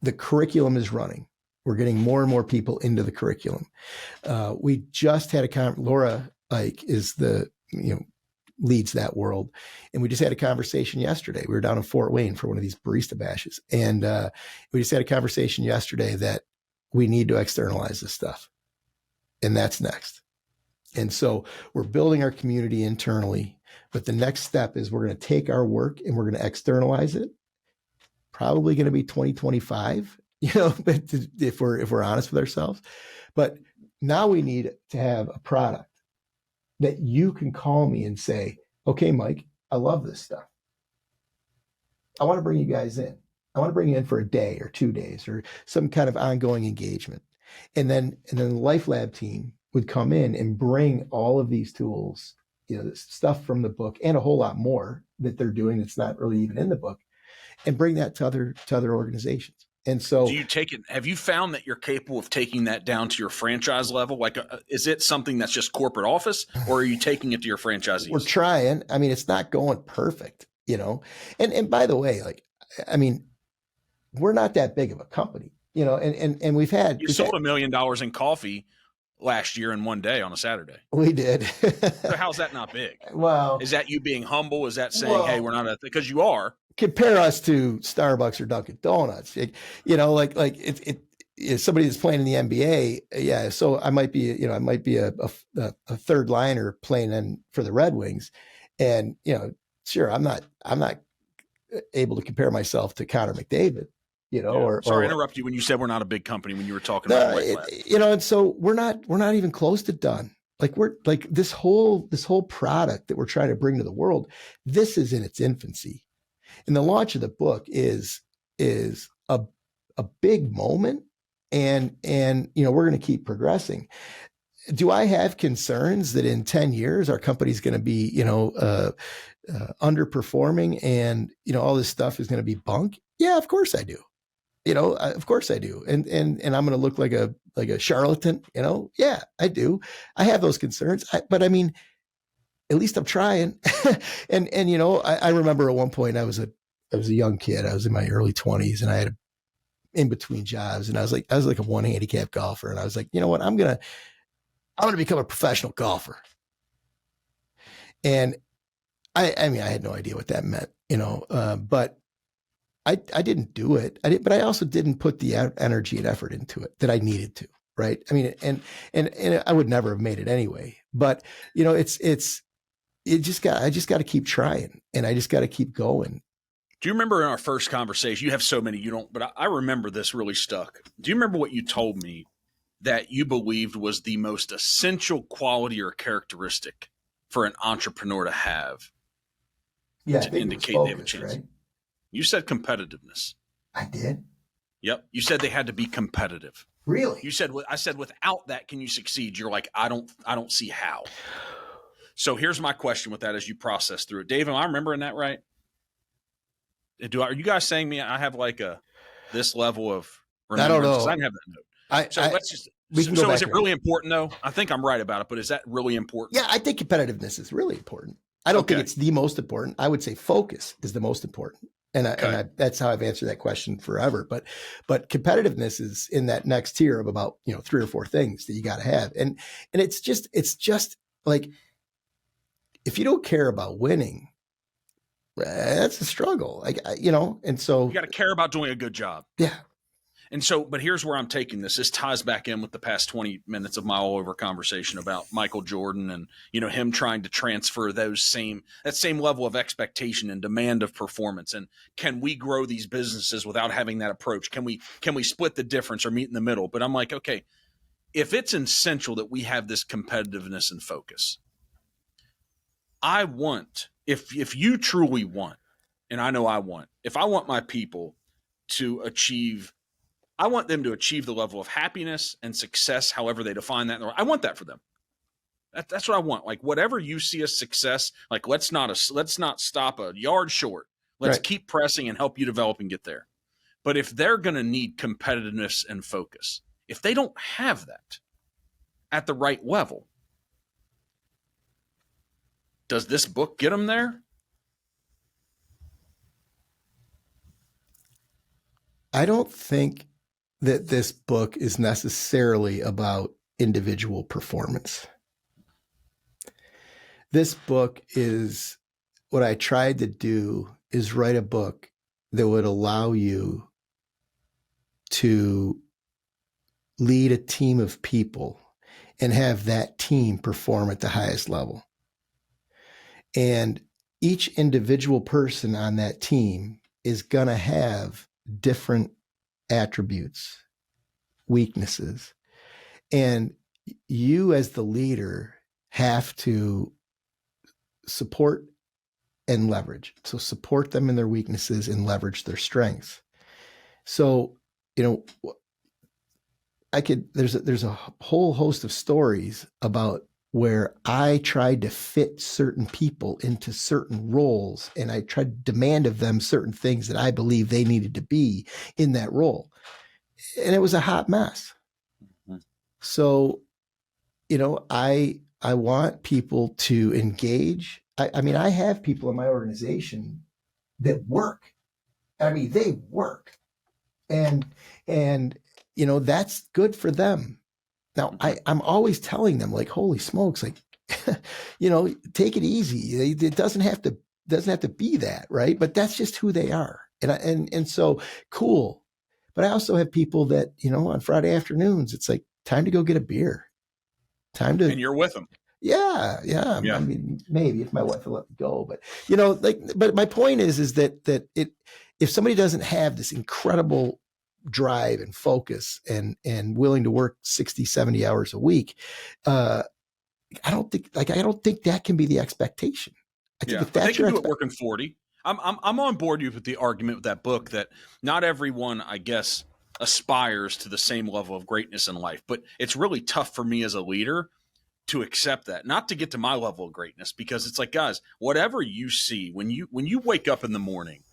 The curriculum is running. We're getting more and more people into the curriculum. We just had Laura Ike is leads that world. And we just had a conversation yesterday. We were down in Fort Wayne for one of these barista bashes. And we just had a conversation yesterday that we need to externalize this stuff. And that's next. And so we're building our community internally. But the next step is we're going to take our work and we're going to externalize it. Probably going to be 2025, if we're honest with ourselves. But now we need to have a product that you can call me and say, okay, Mike, I love this stuff. I want to bring you guys in. I want to bring you in for a day or 2 days or some kind of ongoing engagement. And then the Life Lab team would come in and bring all of these tools, stuff from the book and a whole lot more that they're doing that's not really even in the book, and bring that to other organizations. And so do you take it? Have you found that you're capable of taking that down to your franchise level? Like, is it something that's just corporate office, or are you taking it to your franchisees? We're trying. I mean, it's not going perfect, and by the way, we're not that big of a company, and we've sold $1 million in coffee last year in one day on a Saturday. We did. So how's that not big? Well, is that you being humble? Is that saying, hey, we're not because you are? Compare us to Starbucks or Dunkin' Donuts, it's somebody that's playing in the NBA. Yeah. So I might be a third liner playing for the Red Wings. And, sure, I'm not able to compare myself to Connor McDavid, Sorry to interrupt you when you said we're not a big company when you were talking about and so we're not even close to done. We're this whole product that we're trying to bring to the world, this is in its infancy. And the launch of the book is a big moment, and we're going to keep progressing. Do I have concerns that in 10 years our company's going to be underperforming and all this stuff is going to be bunk? Yeah, of course I do. Of course I do. And I'm going to look like a charlatan. Yeah, I do. I have those concerns. But I mean, at least I'm trying. and I remember at one point I was a young kid. I was in my early 20s and I had in between jobs, and I was like a one handicap golfer. And I was like, you know what? I'm going to become a professional golfer. And I mean, I had no idea what that meant, but I didn't do it. But I also didn't put the energy and effort into it that I needed to. Right. I mean, and I would never have made it anyway, but I just got to keep trying, and I just got to keep going. Do you remember in our first conversation, you have so many, you don't, but I remember this really stuck. Do you remember what you told me that you believed was the most essential quality or characteristic for an entrepreneur to have? Yeah, to indicate they have a chance. Right? You said competitiveness. I did. Yep. You said they had to be competitive. Really? I said, without that, can you succeed? You're like, I don't see how. So here's my question with that as you process through it. Dave, am I remembering that right? Are you guys saying me I have this level of remembrance? I don't know. I didn't have that note. Let's just we can go So back. is it really important though? I think I'm right about it, but is that really important? Yeah, I think competitiveness is really important. I don't think it's the most important. I would say focus is the most important. And that's how I've answered that question forever. But competitiveness is in that next tier of about, 3 or 4 things that you got to have. And it's just like, if you don't care about winning, that's a struggle. And so you got to care about doing a good job. Yeah. And so, but here's where I'm taking this. This ties back in with the past 20 minutes of my all over conversation about Michael Jordan and, him trying to transfer that same level of expectation and demand of performance. And can we grow these businesses without having that approach? Can we split the difference or meet in the middle? But I'm like, okay, if it's essential that we have this competitiveness and focus, I want, if you truly want, and I know I want, if I want my people to achieve, I want them to achieve the level of happiness and success, however they define that. I want that for them. That's what I want. Like, whatever you see as success, like let's not stop a yard short. Let's keep pressing and help you develop and get there. But if they're going to need competitiveness and focus, if they don't have that at the right level, does this book get them there? I don't think that this book is necessarily about individual performance. This book is, what I tried to do is write a book that would allow you to lead a team of people and have that team perform at the highest level. And each individual person on that team is going to have different attributes, weaknesses. And you as the leader have to support and leverage. So support them in their weaknesses and leverage their strengths. So, there's a whole host of stories about where I tried to fit certain people into certain roles, and I tried to demand of them certain things that I believe they needed to be in that role. And it was a hot mess. Mm-hmm. So, I want people to engage. I have people in my organization that work. They work. And that's good for them. Now, I'm always telling them, like, holy smokes, like, take it easy. It doesn't have to be that, right? But that's just who they are. And so cool. But I also have people that, on Friday afternoons, it's like time to go get a beer. And you're with them. Yeah. Maybe if my wife will let me go, but but my point is that if somebody doesn't have this incredible drive and focus and willing to work 60, 70 hours a week, I don't think that can be the expectation. I think if that's they can do it working 40. I'm on board with the argument with that book that not everyone, I guess, aspires to the same level of greatness in life, but it's really tough for me as a leader to accept that, not to get to my level of greatness, because it's like, guys, whatever you see when you wake up in the morning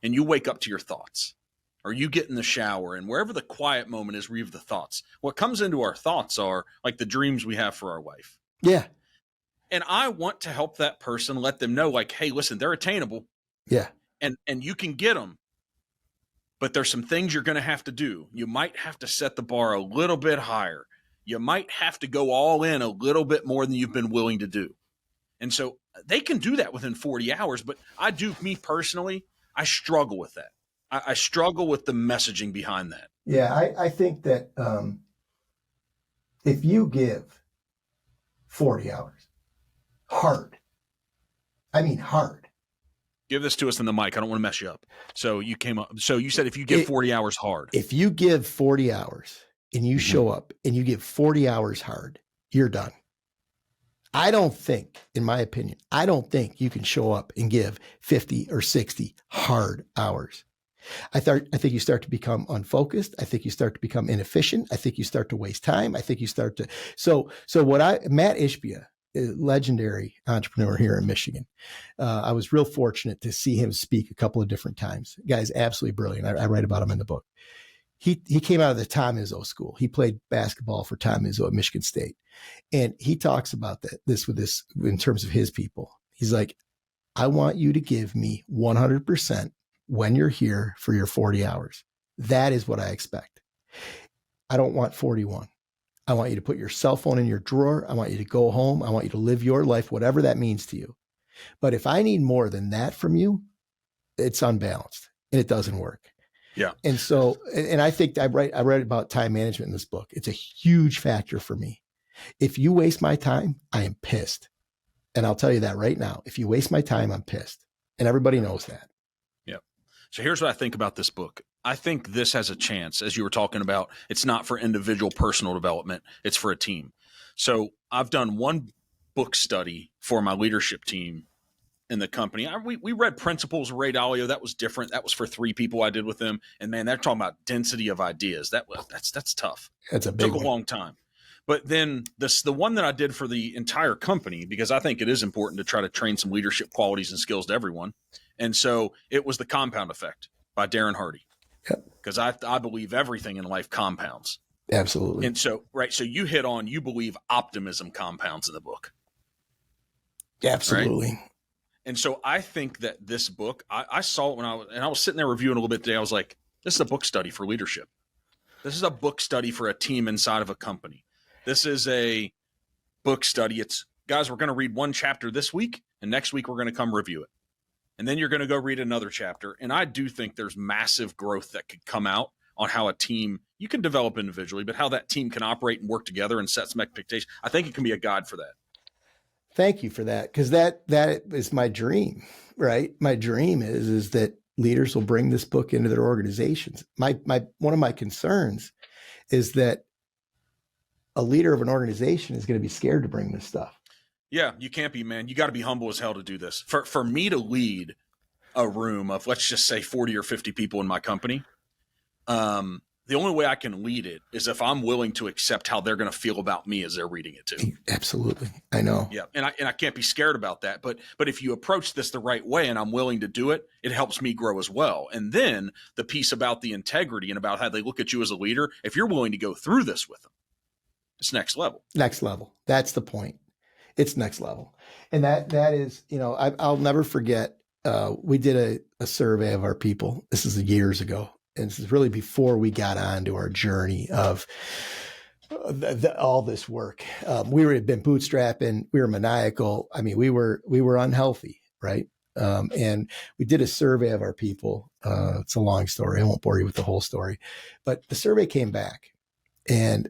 and you wake up to your thoughts, or you get in the shower and wherever the quiet moment is where you have the thoughts, what comes into our thoughts are like the dreams we have for our wife. Yeah. And I want to help that person, let them know, like, hey, listen, they're attainable. Yeah. And you can get them, but there's some things you're going to have to do. You might have to set the bar a little bit higher. You might have to go all in a little bit more than you've been willing to do. And so they can do that within 40 hours. But me personally, I struggle with that. I struggle with the messaging behind that. Yeah, I think that if you give 40 hours, hard. Give this to us in the mic. I don't want to mess you up. So you said if you give 40 hours hard. If you give 40 hours and you show up and you give 40 hours hard, you're done. I don't think, in my opinion, you can show up and give 50 or 60 hard hours. I think you start to become unfocused. I think you start to become inefficient. I think you start to waste time. I think you start to, Matt Ishbia, a legendary entrepreneur here in Michigan. I was real fortunate to see him speak a couple of different times. The guy's absolutely brilliant. I write about him in the book. he came out of the Tom Izzo school. He played basketball for Tom Izzo at Michigan State. And he talks about this in terms of his people. He's like, I want you to give me 100% when you're here for your 40 hours. That is what I expect. I don't want 41. I want you to put your cell phone in your drawer. I want you to go home. I want you to live your life, whatever that means to you. But if I need more than that from you, it's unbalanced and it doesn't work. Yeah. And so, and I think I read about time management in this book. It's a huge factor for me. If you waste my time, I am pissed. And I'll tell you that right now. If you waste my time, I'm pissed. And everybody knows that. Yeah. So here's what I think about this book. I think this has a chance, as you were talking about, it's not for individual personal development. It's for a team. So I've done one book study for my leadership team in the company. We read Principles of Ray Dalio. That was different. That was for 3 people I did with them. And man, they're talking about density of ideas. That's tough. That's a big one. Took a long time. But then the one that I did for the entire company, because I think it is important to try to train some leadership qualities and skills to everyone. And so it was The Compound Effect by Darren Hardy. Because I believe everything in life compounds. Absolutely. And so, right. So you hit on, you believe optimism compounds in the book. Absolutely. Right? And so I think that this book, I saw it when I was sitting there reviewing a little bit today. I was like, this is a book study for leadership. This is a book study for a team inside of a company. This is a book study. It's, guys, we're going to read one chapter this week, and next week we're going to come review it. And then you're going to go read another chapter. And I do think there's massive growth that could come out on how a team, you can develop individually, but how that team can operate and work together and set some expectations. I think it can be a guide for that. Thank you for that. Because that is my dream, right? My dream is that leaders will bring this book into their organizations. One of my concerns is that a leader of an organization is going to be scared to bring this stuff. Yeah, you can't be, man. You got to be humble as hell to do this. For me to lead a room of, let's just say 40 or 50 people in my company, the only way I can lead it is if I'm willing to accept how they're going to feel about me as they're reading it too. Absolutely. I know. Yeah. And I can't be scared about that. But if you approach this the right way and I'm willing to do it, it helps me grow as well. And then the piece about the integrity and about how they look at you as a leader, if you're willing to go through this with them, it's next level. Next level. That's the point. It's next level. And that is, I'll never forget, we did a survey of our people. This is years ago. And this is really before we got on to our journey of all this work. We had been bootstrapping. We were maniacal. I mean, we were unhealthy, right? And we did a survey of our people. It's a long story. I won't bore you with the whole story. But the survey came back. And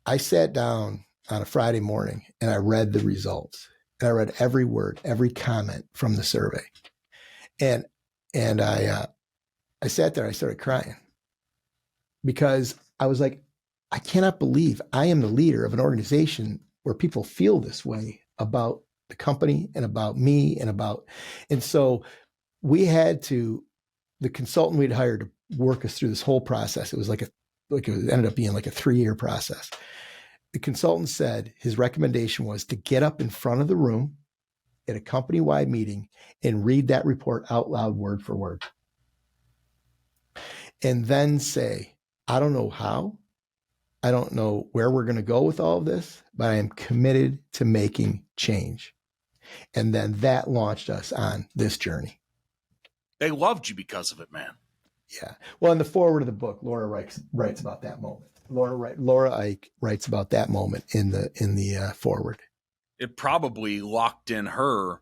I sat down on a Friday morning and I read the results. And I read every word, every comment from the survey. And I sat there, I started crying because I was like, I cannot believe I am the leader of an organization where people feel this way about the company and about me and so we had to, the consultant we'd hired to work us through this whole process. It was it ended up being like a 3-year process. The consultant said his recommendation was to get up in front of the room at a company-wide meeting and read that report out loud, word for word. And then say, I don't know how, I don't know where we're going to go with all of this, but I am committed to making change. And then that launched us on this journey. They loved you because of it, man. Yeah. Well, in the foreword of the book, Laura writes about that moment. Laura Ike writes about that moment in the foreword. It probably locked in her,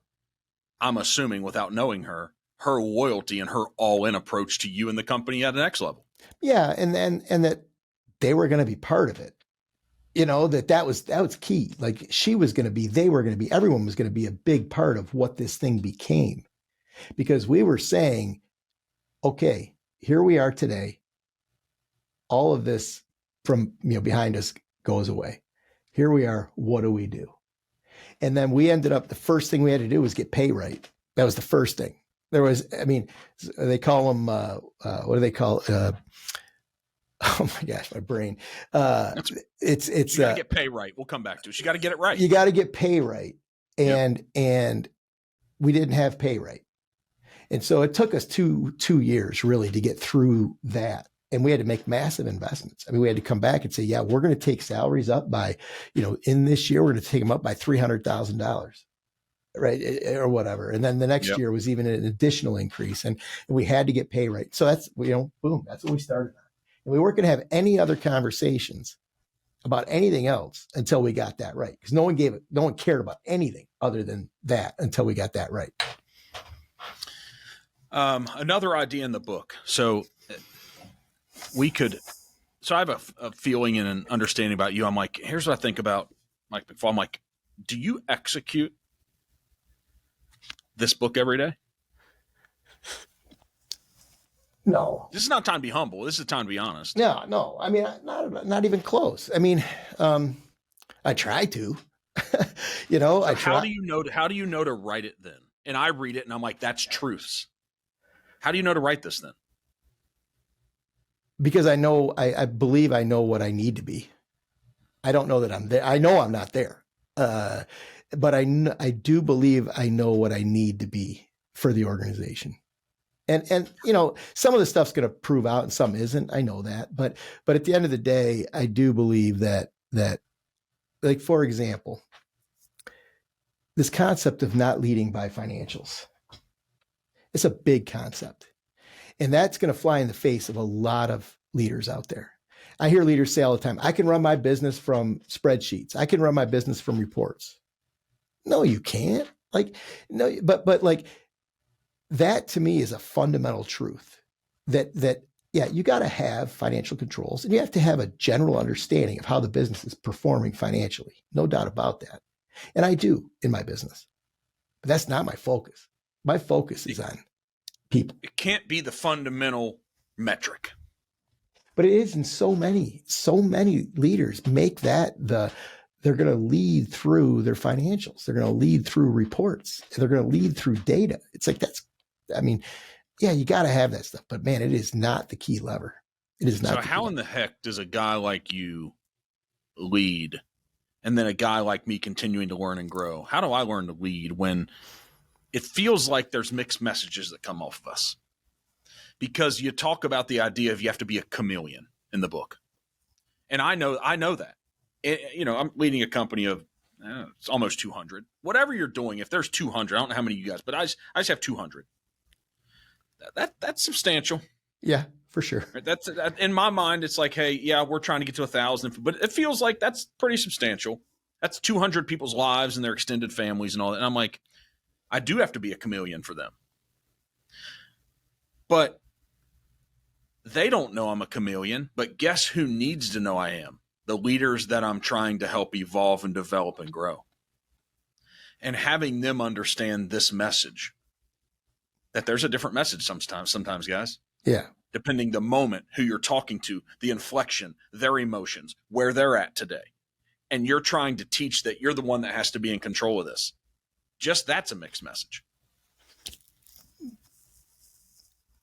I'm assuming without knowing her loyalty and her all-in approach to you and the company at the next level. Yeah, and that they were going to be part of it. That was key. Like she was going to be, they were going to be, everyone was going to be a big part of what this thing became. Because we were saying, okay, here we are today. All of this from behind us goes away. Here we are. What do we do? And then we ended up, the first thing we had to do was get pay right. That was the first thing. There was, they call them, what do they call? Oh my gosh, my brain. It's you gotta get pay right. We'll come back to it. You got to get it right. You got to get pay right. And we didn't have pay right. And so it took us two years really to get through that. And we had to make massive investments. I mean, we had to come back and say, yeah, we're going to take salaries up by, in this year, we're going to take them up by $300,000, right? Or whatever. And then the next year was even an additional increase. And we had to get pay right. So that's, boom, that's what we started on. And we weren't going to have any other conversations about anything else until we got that right. Because no one cared about anything other than that until we got that right. Another idea in the book. So I have a feeling and an understanding about you. I'm like, here's what I think about Mike McFall. I'm like, do you execute this book every day? No. This is not time to be humble. This is time to be honest. No. I mean, not even close. I mean, I try to, So how do you know to write it then? And I read it and I'm like, that's truths. How do you know to write this then? Because I believe I know what I need to be. I don't know that I'm there. I know I'm not there. But I do believe I know what I need to be for the organization. And some of the stuff's going to prove out and some isn't. I know that. But at the end of the day, I do believe that like, for example, this concept of not leading by financials. It's a big concept. And that's going to fly in the face of a lot of leaders out there. I hear leaders say all the time, I can run my business from spreadsheets. I can run my business from reports. No, you can't. No, but like that to me is a fundamental truth that you got to have financial controls and you have to have a general understanding of how the business is performing financially. No doubt about that. And I do in my business, but that's not my focus. My focus is on people. It can't be the fundamental metric. But it is in so many leaders make that they're going to lead through their financials. They're going to lead through reports. They're going to lead through data. It's like, you got to have that stuff, but man, it is not the key lever. It is not. So how in the heck does a guy like you lead and then a guy like me continuing to learn and grow? How do I learn to lead when it feels like there's mixed messages that come off of us? Because you talk about the idea of you have to be a chameleon in the book. And I know that. I'm leading a company of it's almost 200. Whatever you're doing, if there's 200, I don't know how many you guys, but I just have 200. That's substantial. Yeah, for sure. That's in my mind. It's like, hey, yeah, we're trying to get to 1,000, but it feels like that's pretty substantial. That's 200 people's lives and their extended families and all that. And I'm like, I do have to be a chameleon for them. But they don't know I'm a chameleon, but guess who needs to know I am? The leaders that I'm trying to help evolve and develop and grow. And having them understand this message, that there's a different message sometimes, guys. Yeah. Depending the moment, who you're talking to, the inflection, their emotions, where they're at today. And you're trying to teach that you're the one that has to be in control of this. Just that's a mixed message.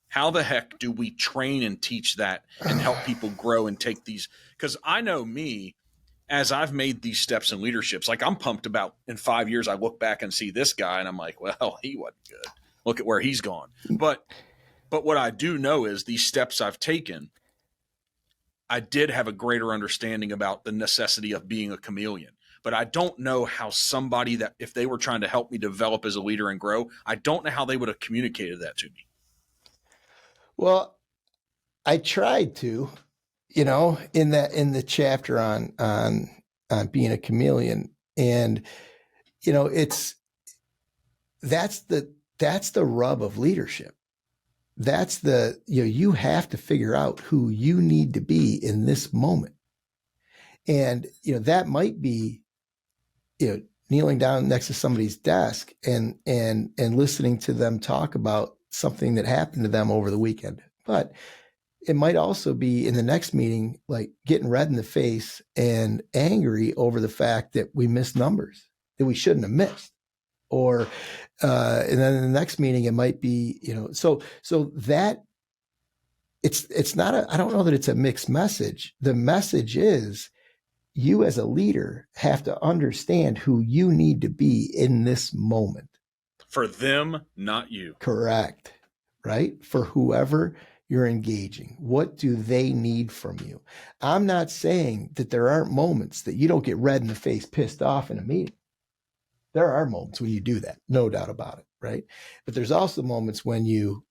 How the heck do we train and teach that and help people grow and take these? Because I know me, as I've made these steps in leaderships, like I'm pumped about in 5 years, I look back and see this guy and I'm like, well, he wasn't good. Look at where he's gone. But what I do know is these steps I've taken, I did have a greater understanding about the necessity of being a chameleon. But I don't know how somebody that, if they were trying to help me develop as a leader and grow, I don't know how they would have communicated that to me. Well, I tried to, in the chapter on being a chameleon, and that's the rub of leadership. That's you have to figure out who you need to be in this moment, and that might be kneeling down next to somebody's desk and listening to them talk about something that happened to them over the weekend. But it might also be in the next meeting, like getting red in the face and angry over the fact that we missed numbers that we shouldn't have missed. Or, and then in the next meeting, it might be, so that it's not I don't know that it's a mixed message. The message is you as a leader have to understand who you need to be in this moment. For them, not you. Correct. Right? For whoever you're engaging? What do they need from you? I'm not saying that there aren't moments that you don't get red in the face, pissed off in a meeting. There are moments when you do that, no doubt about it, right? But there's also moments when you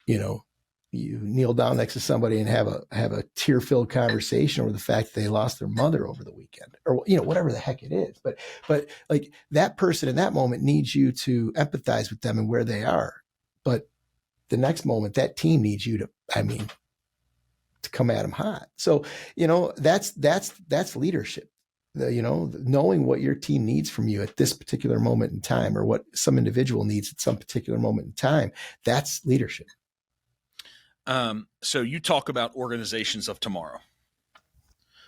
kneel down next to somebody and have a tear-filled conversation over the fact that they lost their mother over the weekend, or whatever the heck it is. But like, that person in that moment needs you to empathize with them and where they are. But the next moment, that team needs you to come at them hot. So, that's leadership. Knowing what your team needs from you at this particular moment in time, or what some individual needs at some particular moment in time, that's leadership. So you talk about organizations of tomorrow.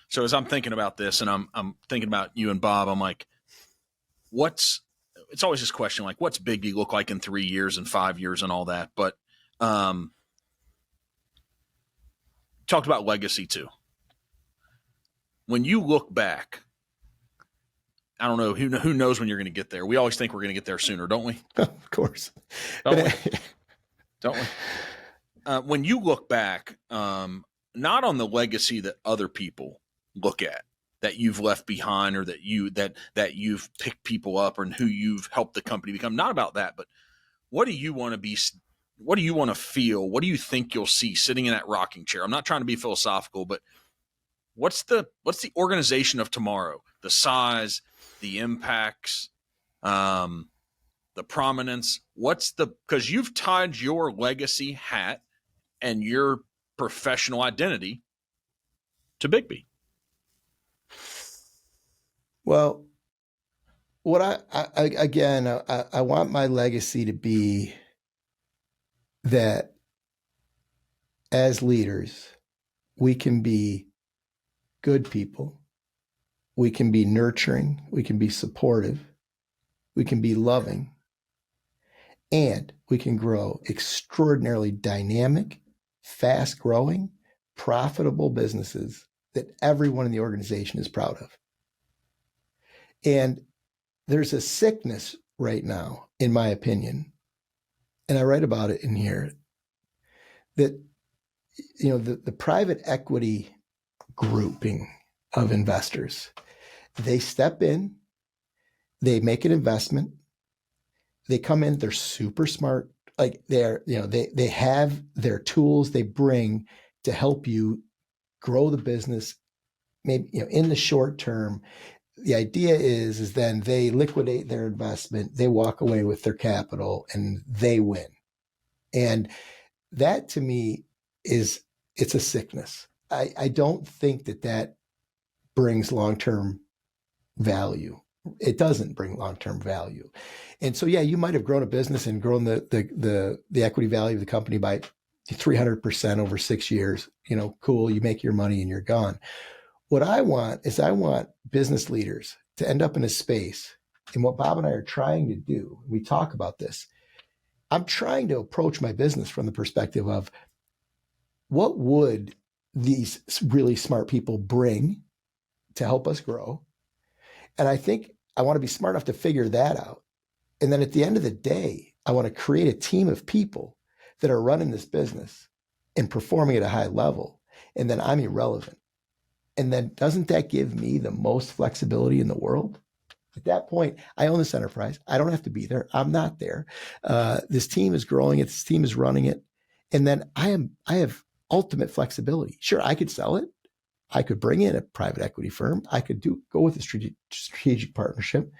So as I'm thinking about this, and I'm thinking about you and Bob, I'm like, it's always this question, like, what's Biggby look like in 3 years and 5 years and all that? But talked about legacy too. When you look back, I don't know, who knows when you're going to get there. We always think we're going to get there sooner, don't we? Of course. Don't we? Don't we? When you look back, not on the legacy that other people look at, that you've left behind, or that you've picked people up, or who you've helped the company become, not about that, but what do you want to be? What do you want to feel? What do you think you'll see sitting in that rocking chair? I'm not trying to be philosophical, but what's the organization of tomorrow? The size, the impacts, the prominence. Because you've tied your legacy hat and your professional identity to Biggby. Well, what I want my legacy to be that as leaders, we can be good people. We can be nurturing. We can be supportive. We can be loving. And we can grow extraordinarily dynamic, fast-growing, profitable businesses that everyone in the organization is proud of. And there's a sickness right now, in my opinion, and I write about it in here, that the private equity grouping of investors, they step in, they make an investment, they come in, they're super smart, like they have their tools they bring to help you grow the business, maybe in the short term. The idea is then they liquidate their investment, they walk away with their capital, and they win. And that, to me, it's a sickness. I don't think that brings long-term value. It doesn't bring long-term value. And so, yeah, you might have grown a business and grown the equity value of the company by 300% over 6 years. Cool. You make your money and you're gone. What I want business leaders to end up in a space, and what Bob and I are trying to do, we talk about this. I'm trying to approach my business from the perspective of, what would these really smart people bring to help us grow? And I think I want to be smart enough to figure that out. And then at the end of the day, I want to create a team of people that are running this business and performing at a high level. And then I'm irrelevant. And then doesn't that give me the most flexibility in the world? At that point, I own this enterprise. I don't have to be there. I'm not there. This team is growing it. This team is running it. And then I have ultimate flexibility. Sure, I could sell it. I could bring in a private equity firm. I could go with a strategic partnership.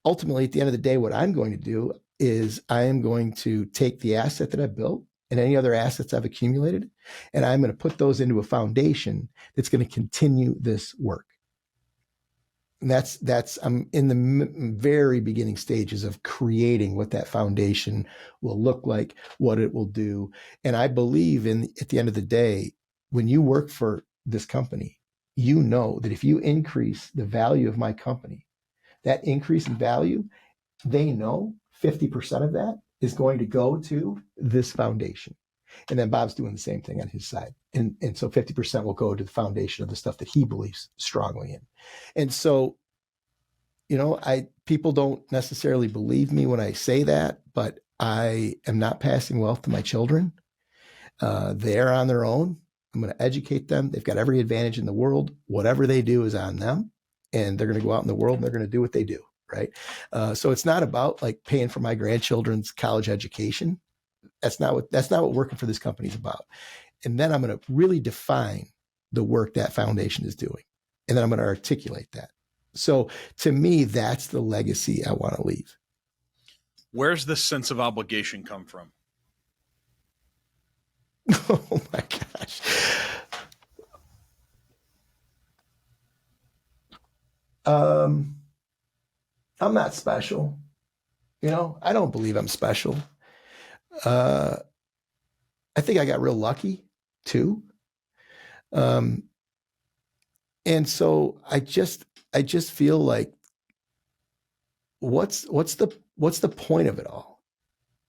Ultimately, at the end of the day, what I'm going to do is I am going to take the asset that I've built and any other assets I've accumulated, and I'm going to put those into a foundation that's going to continue this work. And I'm in the very beginning stages of creating what that foundation will look like, what it will do. And I believe at the end of the day, when you work for this company, you know that if you increase the value of my company, that increase in value, they know 50% of that is going to go to this foundation. And then Bob's doing the same thing on his side. And so 50% will go to the foundation of the stuff that he believes strongly in. And so, people don't necessarily believe me when I say that, but I am not passing wealth to my children. They're on their own. I'm going to educate them. They've got every advantage in the world. Whatever they do is on them, and they're going to go out in the world and they're going to do what they do. Right. So it's not about like paying for my grandchildren's college education. That's not what working for this company is about. And then I'm going to really define the work that foundation is doing. And then I'm going to articulate that. So to me, that's the legacy I want to leave. Where's this sense of obligation come from? Oh my gosh. I'm not special. I don't believe I'm special. I think I got real lucky too. And so I just feel like what's the point of it all?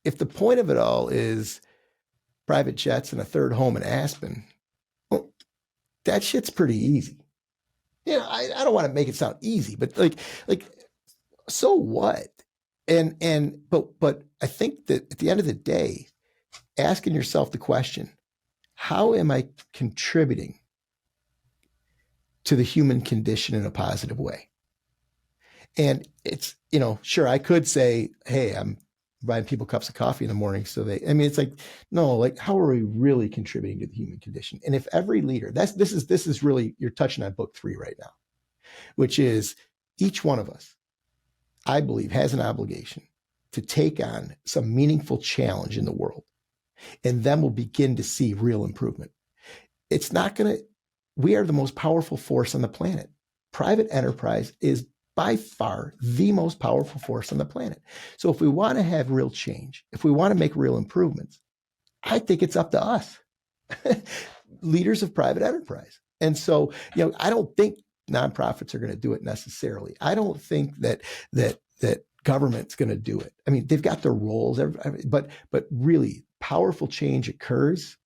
If the point of it all is private jets and a third home in Aspen, well, that shit's pretty easy. I don't want to make it sound easy, but like, so what? But I think that at the end of the day, asking yourself the question, how am I contributing to the human condition in a positive way? And it's, sure, I could say, hey, I'm buying people cups of coffee in the morning. So it's like, no, like, how are we really contributing to the human condition? And if every leader, this is really, you're touching on book 3 right now, which is each one of us, I believe, has an obligation to take on some meaningful challenge in the world. And then we'll begin to see real improvement. We are the most powerful force on the planet. Private enterprise is by far the most powerful force on the planet. So if we want to have real change, if we want to make real improvements, I think it's up to us, leaders of private enterprise. And so, I don't think nonprofits are going to do it necessarily. I don't think that government's going to do it. I mean, they've got their roles, but really powerful change occurs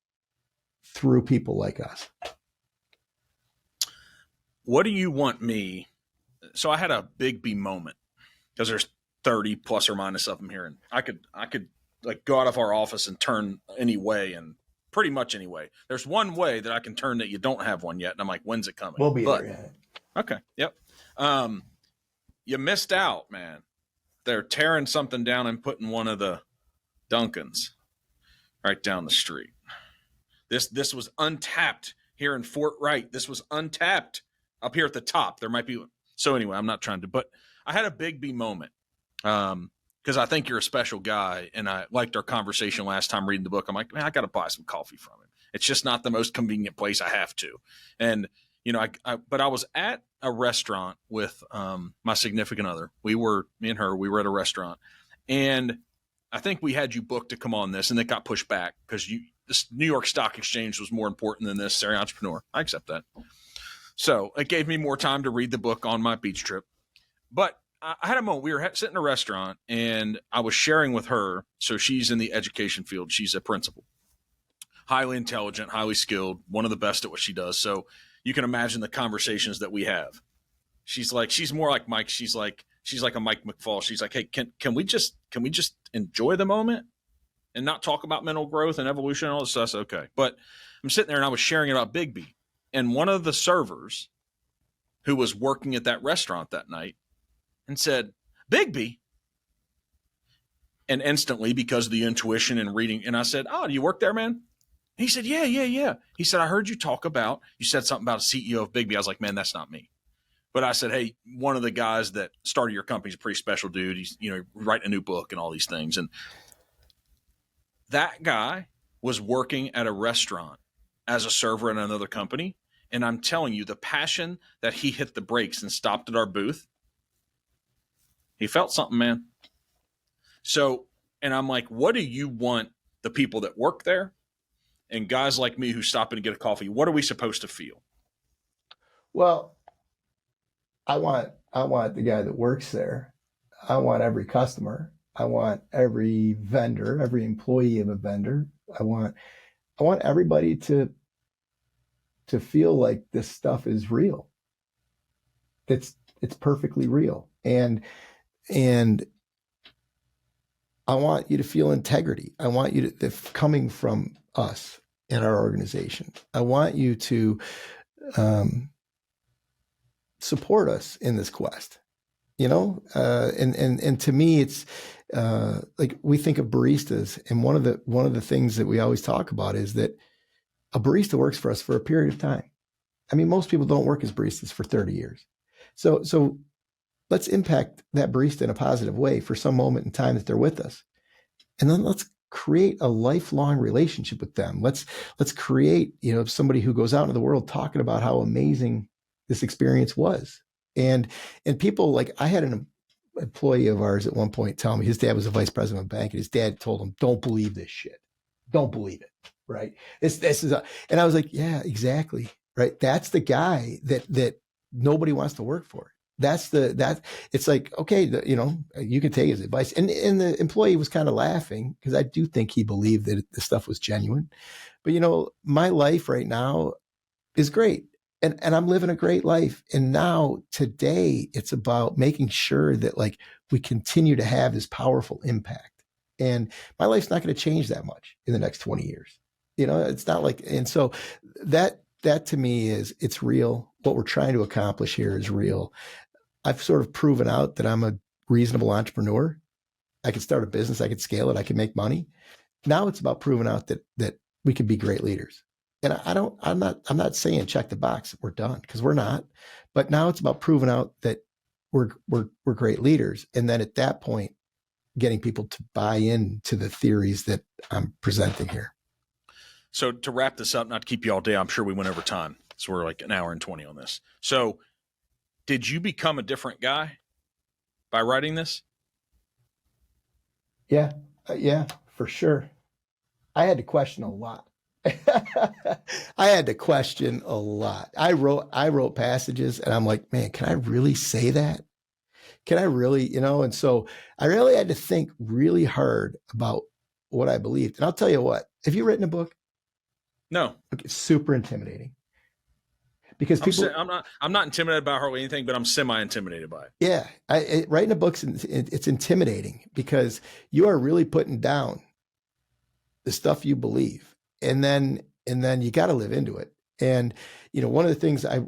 through people like us. What do you want me? So I had a Biggby moment because there's 30 plus or minus of them here, and I could like go out of our office and turn any way, and pretty much any way. There's one way that I can turn that you don't have one yet, and I'm like, when's it coming? We'll be there. Yeah. Okay. Yep. You missed out, man. They're tearing something down and putting one of the Duncans right down the street. This was untapped here in Fort Wright. This was untapped up here at the top. There might be. So anyway, I'm not trying to, but I had a Biggby moment because I think you're a special guy, and I liked our conversation last time reading the book. I'm like, man, I got to buy some coffee from him. It's just not the most convenient place I have to. And, but I was at a restaurant with my significant other. Me and her, we were at a restaurant, and I think we had you booked to come on this, and it got pushed back because this New York Stock Exchange was more important than this Serial Entrepreneur. I accept that. So it gave me more time to read the book on my beach trip. But I had a moment. We were sitting in a restaurant, and I was sharing with her. So she's in the education field. She's a principal, highly intelligent, highly skilled, one of the best at what she does. So you can imagine the conversations that we have. She's more like Mike. She's like a Mike McFall. She's like, hey, can we just enjoy the moment and not talk about mental growth and evolution and all this stuff? Okay. But I'm sitting there, and I was sharing about Biggby. And one of the servers who was working at that restaurant that night and said, Biggby. And instantly, because of the intuition and reading, and I said, oh, do you work there, man? He said, yeah. He said, I heard you said something about a CEO of Biggby. I was like, man, that's not me. But I said, hey, one of the guys that started your company is a pretty special dude. He's, writing a new book and all these things. And that guy was working at a restaurant as a server in another company. And I'm telling you, the passion that he hit the brakes and stopped at our booth, he felt something, man. So, and I'm like, what do you want the people that work there and guys like me who stop in to get a coffee, what are we supposed to feel? Well, I want the guy that works there. I want every customer. I want every vendor, every employee of a vendor. I want everybody to feel like this stuff is real. It's perfectly real. And I want you to feel integrity. I want you to, if coming from us, in our organization. I want you to support us in this quest. And to me, it's like we think of baristas, and one of the things that we always talk about is that a barista works for us for a period of time. I mean, most people don't work as baristas for 30 years. So let's impact that barista in a positive way for some moment in time that they're with us. And then let's create a lifelong relationship with them. Let's create, somebody who goes out into the world talking about how amazing this experience was. And people, like, I had an employee of ours at one point tell me his dad was a vice president of a bank, and his dad told him, "Don't believe this shit. Don't believe it." Right. And I was like, yeah, exactly. Right. That's the guy that nobody wants to work for. It's like, okay, you can take his advice. And the employee was kind of laughing because I do think he believed that the stuff was genuine. But, my life right now is great. And I'm living a great life. And now today it's about making sure that, like, we continue to have this powerful impact. And my life's not going to change that much in the next 20 years. It's not like, and so that to me it's real. What we're trying to accomplish here is real. I've sort of proven out that I'm a reasonable entrepreneur. I can start a business, I can scale it, I can make money. Now it's about proving out that we can be great leaders. And I'm not saying check the box, we're done, because we're not. But now it's about proving out that we're great leaders. And then at that point, getting people to buy into the theories that I'm presenting here. So to wrap this up, not to keep you all day, I'm sure we went over time. So we're like an hour and 20 on this. So did you become a different guy by writing this? Yeah, for sure. I had to question a lot. I wrote passages and I'm like, man, can I really say that? Can I really, and so I really had to think really hard about what I believed. And I'll tell you what, have you written a book? No. Okay, it's super intimidating. Because I'm not intimidated by hardly anything, but I'm semi-intimidated by it. Yeah. Writing a book, it's intimidating because you are really putting down the stuff you believe. And then you got to live into it. And, one of the things I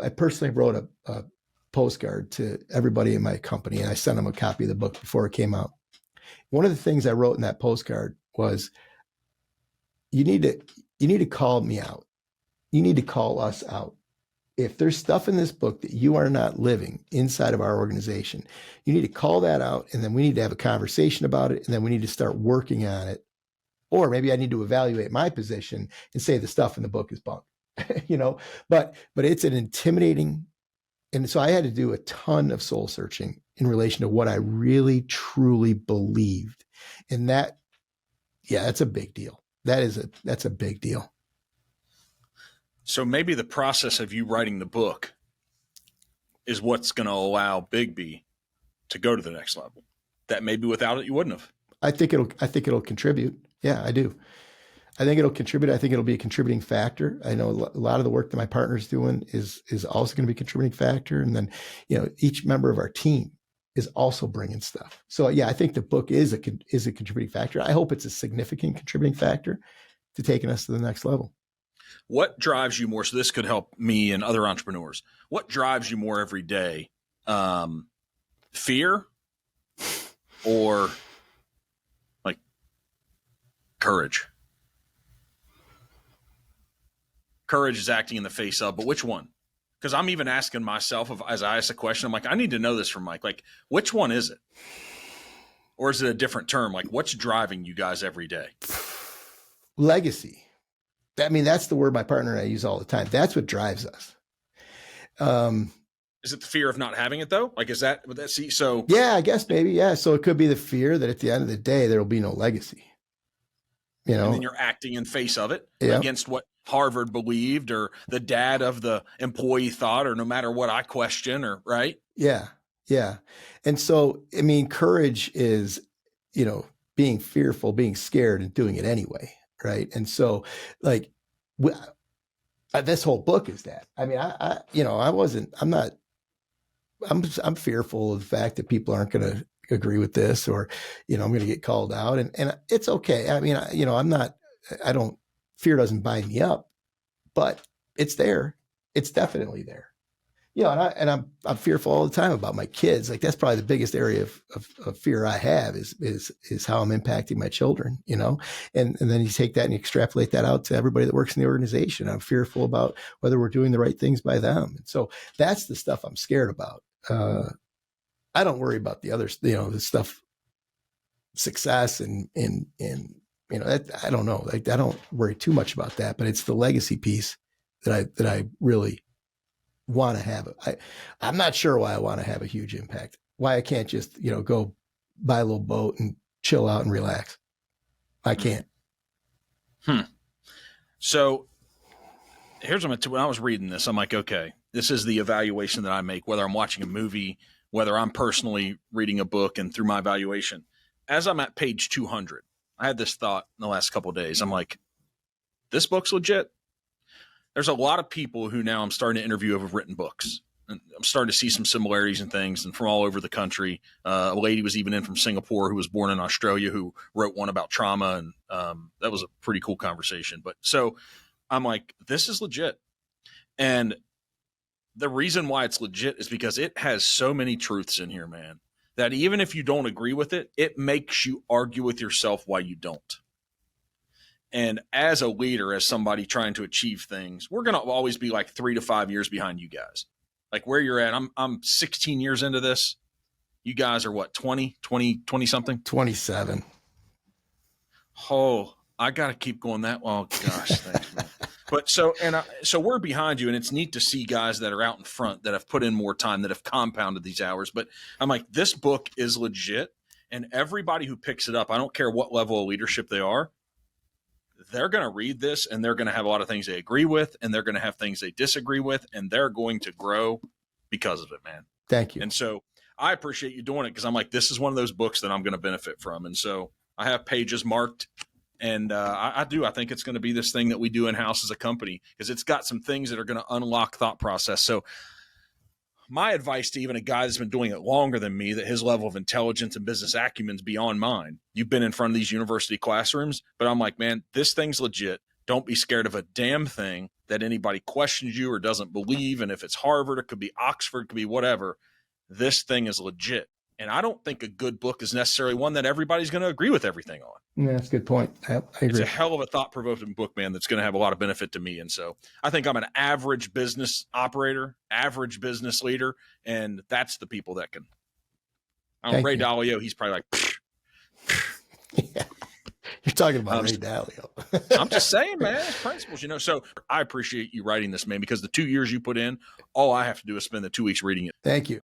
personally wrote a postcard to everybody in my company, and I sent them a copy of the book before it came out. One of the things I wrote in that postcard was, you need to call me out. You need to call us out. If there's stuff in this book that you are not living inside of our organization, you need to call that out, and then we need to have a conversation about it, and then we need to start working on it. Or maybe I need to evaluate my position and say the stuff in the book is bunk, but it's an intimidating. And so I had to do a ton of soul searching in relation to what I really, truly believed. And that's a big deal. That's a big deal. So maybe the process of you writing the book is what's going to allow Biggby to go to the next level. That maybe without it, you wouldn't have. I think it'll contribute. Yeah, I do. I think it'll contribute. I think it'll be a contributing factor. I know a lot of the work that my partner's doing is also going to be a contributing factor. And then, each member of our team is also bringing stuff. So yeah, I think the book is a contributing factor. I hope it's a significant contributing factor to taking us to the next level. What drives you more? So this could help me and other entrepreneurs. What drives you more every day? Fear or like courage? Courage is acting in the face of, but which one? Because I'm even asking myself, as I ask a question, I'm like, I need to know this from Mike. Like, which one is it? Or is it a different term? Like, what's driving you guys every day? Legacy. I mean, that's the word my partner and I use all the time. That's what drives us. Is it the fear of not having it though? Like, is that see? So yeah, I guess maybe. Yeah. So it could be the fear that at the end of the day, there will be no legacy, and then you're acting in face of it against what Harvard believed or the dad of the employee thought, or no matter what I question, or right. Yeah. Yeah. And so, I mean, courage is, being fearful, being scared and doing it anyway. Right. And so like this whole book is that. I mean, I'm fearful of the fact that people aren't going to agree with this, or, I'm going to get called out, and it's okay. I mean, I don't fear doesn't bind me up, but it's there. It's definitely there. And I'm fearful all the time about my kids. Like that's probably the biggest area of fear I have is how I'm impacting my children, and then you take that and you extrapolate that out to everybody that works in the organization. I'm fearful about whether we're doing the right things by them. And so that's the stuff I'm scared about. I don't worry about the others, the stuff, success and I don't know. Like I don't worry too much about that, but it's the legacy piece that I really want to have. I'm not sure why I want to have a huge impact. Why I can't just, go buy a little boat and chill out and relax. I can't. So here's what when I was reading this, I'm like, okay, this is the evaluation that I make, whether I'm watching a movie, whether I'm personally reading a book, and through my evaluation, as I'm at page 200, I had this thought in the last couple of days. I'm like, this book's legit. There's a lot of people who now I'm starting to interview have written books. And I'm starting to see some similarities and things, and from all over the country. A lady was even in from Singapore who was born in Australia who wrote one about trauma, and that was a pretty cool conversation. But so I'm like, this is legit. And the reason why it's legit is because it has so many truths in here, man, that even if you don't agree with it, it makes you argue with yourself why you don't. And as a leader, as somebody trying to achieve things, we're going to always be like 3 to 5 years behind you guys. Like where you're at, I'm 16 years into this. You guys are what, 20 something? 27. Oh, I got to keep going that. Oh gosh, thanks, man. But so we're behind you, and it's neat to see guys that are out in front that have put in more time, that have compounded these hours. But I'm like, this book is legit, and everybody who picks it up, I don't care what level of leadership they are, they're going to read this, and they're going to have a lot of things they agree with, and they're going to have things they disagree with, and they're going to grow because of it, man. Thank you. And so I appreciate you doing it, because I'm like, this is one of those books that I'm going to benefit from. And so I have pages marked, and I think it's going to be this thing that we do in-house as a company, because it's got some things that are going to unlock thought process. So my advice to even a guy that's been doing it longer than me, that his level of intelligence and business acumen is beyond mine. You've been in front of these university classrooms, but I'm like, man, this thing's legit. Don't be scared of a damn thing that anybody questions you or doesn't believe. And if it's Harvard, it could be Oxford, it could be whatever. This thing is legit. And I don't think a good book is necessarily one that everybody's going to agree with everything on. Yeah, that's a good point. I agree. It's a hell of a thought-provoking book, man, that's going to have a lot of benefit to me. And so I think I'm an average business operator, average business leader, and that's the people that can. Ray Dalio, he's probably like, yeah. You're talking about Ray Dalio. I'm just saying, man, principles, So I appreciate you writing this, man, because the 2 years you put in, all I have to do is spend the 2 weeks reading it. Thank you.